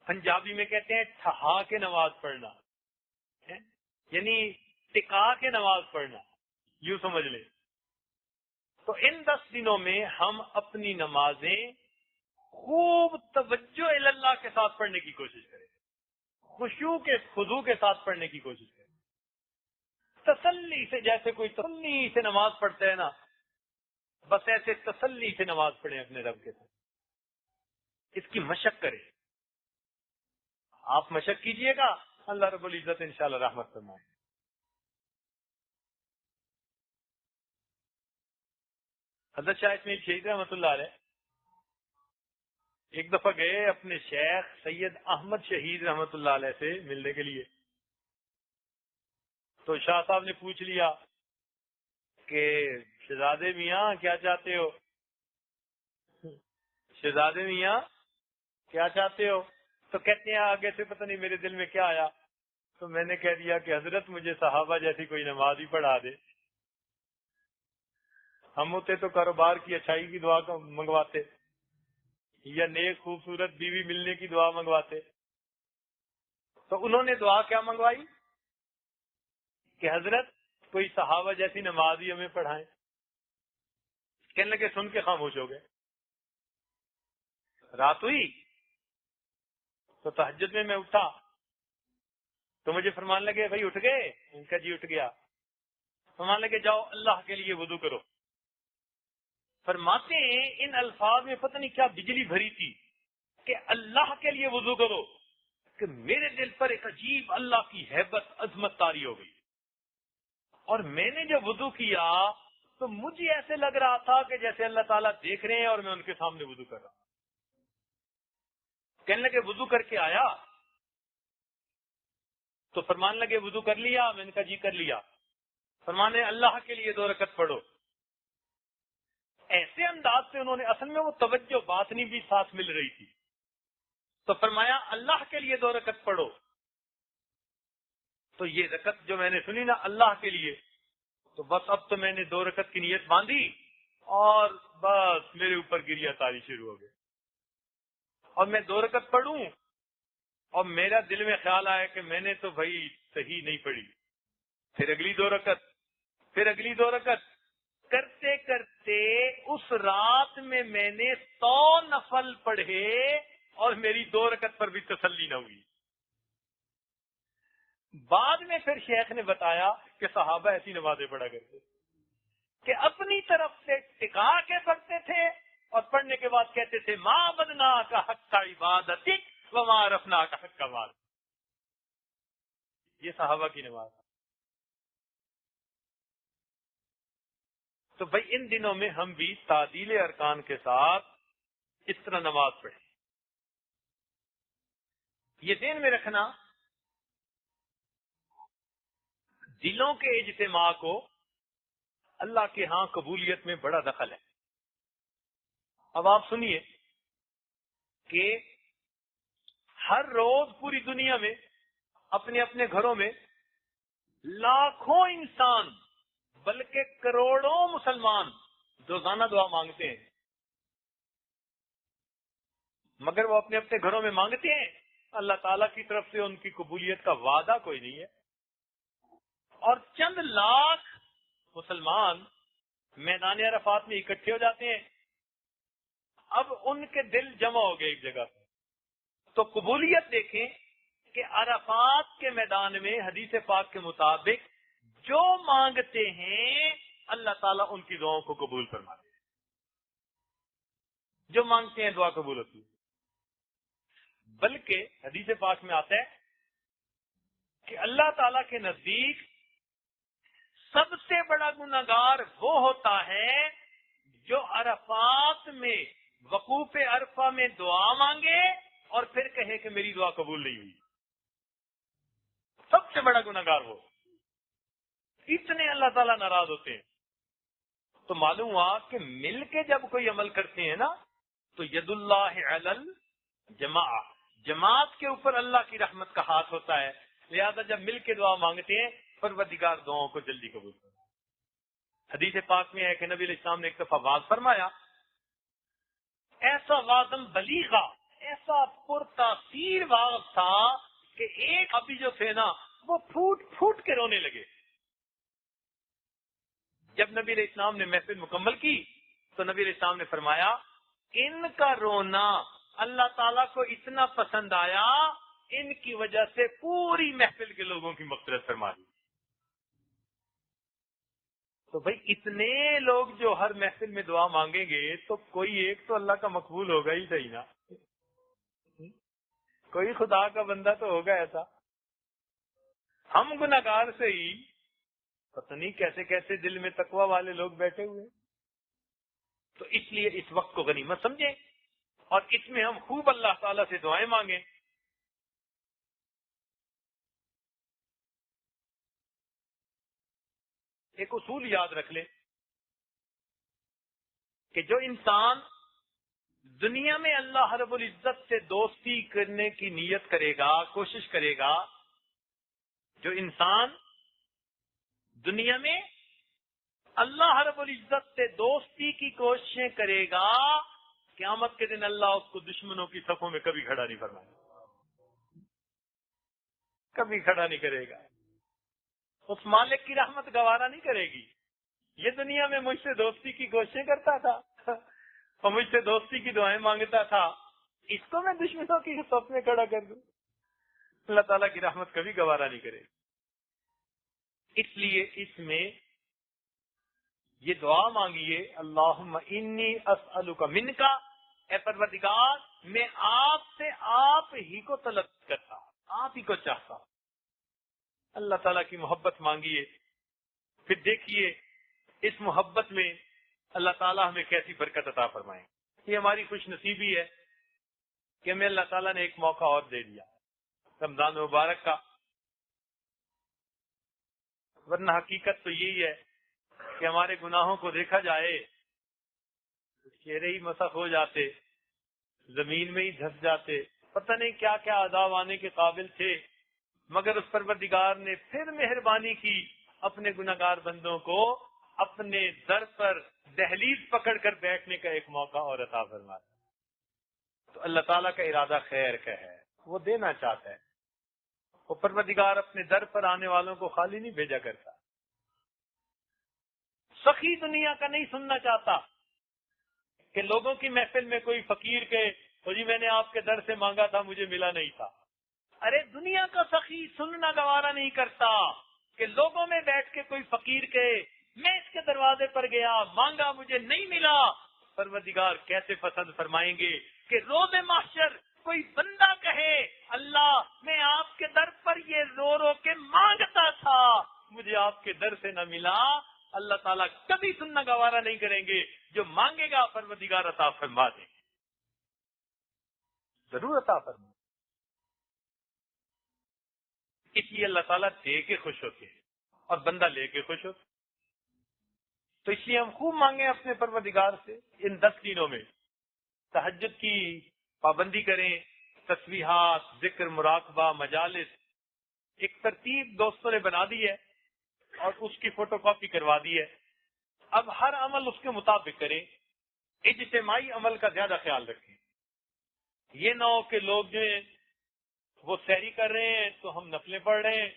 پنجابی میں کہتے ہیں ٹھہا کے نماز پڑھنا، یعنی ٹکا کے نماز پڑھنا، یوں سمجھ لیں. تو ان 10 دنوں میں ہم اپنی نمازیں خوب توجہ اللہ کے ساتھ پڑھنے کی کوشش کریں، خشوع کے خضوع کے ساتھ پڑھنے کی کوشش کریں، تسلی سے. جیسے کوئی تسلی سے نماز پڑھتا ہے نا، بس ایسے تسلی سے نماز پڑھیں اپنے رب کے ساتھ. اس کی مشق کریں. آپ مشق کیجئے گا، اللہ رب العزت انشاءاللہ رحمت فرمائے. حضرت شاہ اسماعیل شہید رحمۃ اللہ علیہ ایک دفعہ گئے اپنے شیخ سید احمد شہید رحمۃ اللہ علیہ سے ملنے کے لیے. تو شاہ صاحب نے پوچھ لیا کہ شہزادے میاں کیا چاہتے ہو؟ شہزادے میاں کیا چاہتے ہو؟ تو کہتے ہیں آگے سے پتہ نہیں میرے دل میں کیا آیا، تو میں نے کہہ دیا کہ حضرت مجھے صحابہ جیسی کوئی نماز ہی پڑھا دے. ہم ہوتے تو کاروبار کی اچھائی کی دعا منگواتے، یا نیک خوبصورت بیوی ملنے کی دعا منگواتے. تو انہوں نے دعا کیا منگوائی کہ حضرت کوئی صحابہ جیسی نماز ہی ہمیں پڑھائیں. کہنے لگے، سن کے خاموش ہو گئے. رات ہوئی تو تہجد میں اٹھا تو مجھے فرمان لگے، بھائی اٹھ گئے؟ ان کا جی اٹھ گیا. فرمان لگے، جاؤ اللہ کے لیے وضو کرو. فرماتے ہیں ان الفاظ میں پتہ نہیں کیا بجلی بھری تھی کہ اللہ کے لیے وضو کرو، کہ میرے دل پر ایک عجیب اللہ کی ہیبت عظمت طاری ہو گئی. اور میں نے جب وضو کیا تو مجھے ایسے لگ رہا تھا کہ جیسے اللہ تعالیٰ دیکھ رہے ہیں اور میں ان کے سامنے وضو کر رہا ہوں. کہنے لگے وضو کر کے آیا؟ تو فرمان لگے وضو کر لیا؟ میں نے کہا جی کر لیا. فرمانے اللہ کے لیے 2 رکعت پڑھو. ایسے انداز سے انہوں نے، اصل میں وہ توجہ باطنی بھی ساتھ مل رہی تھی. تو فرمایا اللہ کے لیے 2 رکعت پڑھو. تو یہ رکعت جو میں نے سنی نا اللہ کے لیے، تو بس اب تو میں نے 2 رکعت کی نیت باندھی اور بس میرے اوپر گریہ تاری شروع ہو گئے. اور میں 2 رکعت پڑھوں اور میرا دل میں خیال آیا کہ میں نے تو بھائی صحیح نہیں پڑھی. پھر اگلی 2 رکعت، پھر اگلی 2 رکعت، کرتے کرتے اس رات میں نے 100 نفل پڑھے اور میری 2 رکعت پر بھی تسلی نہ ہوئی. بعد میں پھر شیخ نے بتایا کہ صحابہ ایسی نمازیں پڑھا کرتے کہ اپنی طرف سے ٹکا کے پڑھتے تھے اور پڑھنے کے بعد کہتے تھے ما بدنا کا حق کا عبادتک وما رفنا کا حق کا مال. یہ صحابہ کی نماز. تو بھائی ان دنوں میں ہم بھی تعدیل ارکان کے ساتھ اس طرح نماز پڑھیں. یہ ذہن میں رکھنا دلوں کے اجتماع کو اللہ کے ہاں قبولیت میں بڑا دخل ہے. اب آپ سنیے کہ ہر روز پوری دنیا میں اپنے اپنے گھروں میں لاکھوں انسان بلکہ کروڑوں مسلمان روزانہ دعا مانگتے ہیں، مگر وہ اپنے اپنے گھروں میں مانگتے ہیں، اللہ تعالیٰ کی طرف سے ان کی قبولیت کا وعدہ کوئی نہیں ہے. اور چند لاکھ مسلمان میدان عرفات میں اکٹھے ہو جاتے ہیں. اب ان کے دل جمع ہو گئے ایک جگہ پہ، تو قبولیت دیکھیں کہ عرفات کے میدان میں حدیث پاک کے مطابق جو مانگتے ہیں اللہ تعالیٰ ان کی دعاؤں کو قبول فرماتے ہیں. جو مانگتے ہیں دعا قبول ہوتی ہے. بلکہ حدیث پاک میں آتا ہے کہ اللہ تعالیٰ کے نزدیک سب سے بڑا گناہگار وہ ہوتا ہے جو عرفات میں وقوف عرفہ میں دعا مانگے اور پھر کہے کہ میری دعا قبول نہیں ہوئی. سب سے بڑا گناہگار وہ. اتنے اللہ تعالیٰ ناراض ہوتے ہیں. تو معلوم ہوا کہ مل کے جب کوئی عمل کرتے ہیں نا تو ید اللہ علی الجماع، جماعت کے اوپر اللہ کی رحمت کا ہاتھ ہوتا ہے. لہذا جب مل کے دعا مانگتے ہیں پروردگار دعاؤں کو جلدی قبول کرتا ہے. حدیث پاک میں ہے کہ نبی علیہ السلام نے ایک دفعہ واعظ فرمایا، ایسا واعظ بلیغا، ایسا پرتاثیر واعظ تھا کہ ایک ابھی جو تھے نا وہ پھوٹ پھوٹ کے رونے لگے. جب نبی علیہ السلام نے محفل مکمل کی تو نبی علیہ السلام نے فرمایا ان کا رونا اللہ تعالیٰ کو اتنا پسند آیا، ان کی وجہ سے پوری محفل کے لوگوں کی مغفرت فرما دی. تو بھائی اتنے لوگ جو ہر محفل میں دعا مانگیں گے تو کوئی ایک تو اللہ کا مقبول ہوگا ہی صحیح نا، کوئی خدا کا بندہ تو ہوگا ایسا. ہم گناہگار سے ہی پتہ نہیں کیسے کیسے دل میں تقوی والے لوگ بیٹھے ہوئے. تو اس لیے اس وقت کو غنیمت سمجھیں اور اس میں ہم خوب اللہ تعالیٰ سے دعائیں مانگیں. ایک اصول یاد رکھ لیں کہ جو انسان دنیا میں اللہ رب العزت سے دوستی کرنے کی نیت کرے گا، کوشش کرے گا، جو انسان دنیا میں اللہ رب العزت سے دوستی کی کوششیں کرے گا، قیامت کے دن اللہ اس کو دشمنوں کی صفوں میں کبھی کھڑا نہیں فرمائے گا، کبھی کھڑا نہیں کرے گا. اس مالک کی رحمت گوارا نہیں کرے گی. یہ دنیا میں مجھ سے دوستی کی کوششیں کرتا تھا اور مجھ سے دوستی کی دعائیں مانگتا تھا، اس کو میں دشمنوں کی صف میں کھڑا کر دوں. اللہ تعالیٰ کی رحمت کبھی گوارا نہیں کرے. اس لیے اس میں یہ دعا مانگیے، اللہم انی اسألک منک، اے پروردگار میں آپ سے آپ ہی کو طلب کرتا ہوں، آپ ہی کو چاہتا ہوں. اللہ تعالیٰ کی محبت مانگیے، پھر دیکھیے اس محبت میں اللہ تعالیٰ ہمیں کیسی برکت عطا فرمائیں. یہ ہماری خوش نصیبی ہے کہ ہمیں اللہ تعالیٰ نے ایک موقع اور دے دیا رمضان مبارک کا. ورنہ حقیقت تو یہی ہے کہ ہمارے گناہوں کو دیکھا جائے چہرے ہی مسخ ہو جاتے، زمین میں ہی دھس جاتے، پتہ نہیں کیا کیا عذاب آنے کے قابل تھے، مگر اس پروردگار نے پھر مہربانی کی، اپنے گناہگار بندوں کو اپنے در پر دہلیز پکڑ کر بیٹھنے کا ایک موقع اور عطا فرمایا. تو اللہ تعالیٰ کا ارادہ خیر کا ہے، وہ دینا چاہتا ہے. وہ پروردگار اپنے در پر آنے والوں کو خالی نہیں بھیجا کرتا. سخی دنیا کا نہیں سننا چاہتا کہ لوگوں کی محفل میں کوئی فقیر کہے تو جی میں نے آپ کے در سے مانگا تھا مجھے ملا نہیں تھا. ارے دنیا کا سخی سننا گوارا نہیں کرتا کہ لوگوں میں بیٹھ کے کوئی فقیر کہے میں اس کے دروازے پر گیا مانگا مجھے نہیں ملا. پروردگار کیسے پسند فرمائیں گے کہ روز محشر کوئی بندہ کہے اللہ میں آپ کے در پر یہ رو رو کے مانگتا تھا مجھے آپ کے در سے نہ ملا. اللہ تعالیٰ کبھی سننا گوارا نہیں کریں گے، جو مانگے گا پروردگار عطا فرما دیں گے، ضرور عطا فرما. اس لیے اللہ تعالیٰ دے کے خوش ہوتے ہیں اور بندہ لے کے خوش ہوتا. تو اس لیے ہم خوب مانگیں اپنے پروردگار سے. ان 10 دنوں میں تہجد کی پابندی کریں، تسبیحات، ذکر، مراقبہ، مجالس، ایک ترتیب دوستوں نے بنا دی ہے اور اس کی فوٹو کاپی کروا دی ہے. اب ہر عمل اس کے مطابق کریں، اجتماعی عمل کا زیادہ خیال رکھیں. یہ نہ ہو کہ لوگ جو ہیں وہ سحری کر رہے ہیں تو ہم نفلیں پڑھ رہے ہیں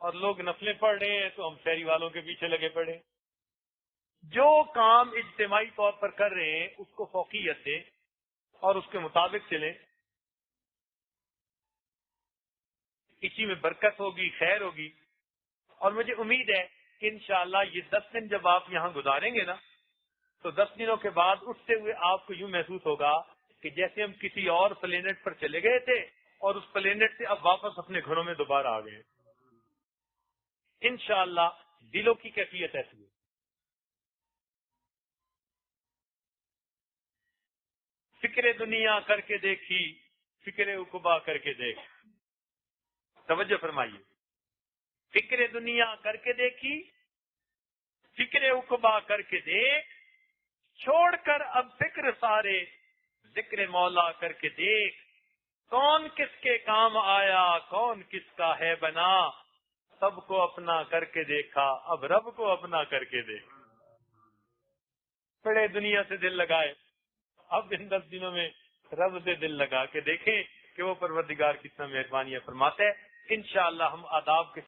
اور لوگ نفلیں پڑھ رہے ہیں تو ہم سحری والوں کے پیچھے لگے پڑے. جو کام اجتماعی طور پر کر رہے ہیں اس کو فوقیت دیں اور اس کے مطابق چلیں. اسی میں برکت ہوگی، خیر ہوگی. اور مجھے امید ہے کہ انشاءاللہ یہ 10 دن جب آپ یہاں گزاریں گے نا تو 10 دنوں کے بعد اٹھتے ہوئے آپ کو یوں محسوس ہوگا کہ جیسے ہم کسی اور پلینٹ پر چلے گئے تھے اور اس پلینٹ سے اب واپس اپنے گھروں میں دوبارہ آ گئے. انشاءاللہ دلوں کی کیفیت ایسی ہے. فکر دنیا کر کے دیکھی، فکر عقبا کر کے دیکھ. توجہ فرمائیے، فکر دنیا کر کے دیکھی، فکر عقبا کر کے دیکھ، چھوڑ کر اب فکر سارے، ذکر مولا کر کے دیکھ، کون کس کے کام آیا، کون کس کا ہے بنا، سب کو اپنا کر کے دیکھا، اب رب کو اپنا کر کے دیکھ۔ بڑے دنیا سے دل لگائے، اب ان 10 دنوں میں رب سے دل لگا کے دیکھیں کہ وہ پروردگار کتنا مہربانی فرماتا ہے۔ انشاءاللہ ہم آداب کے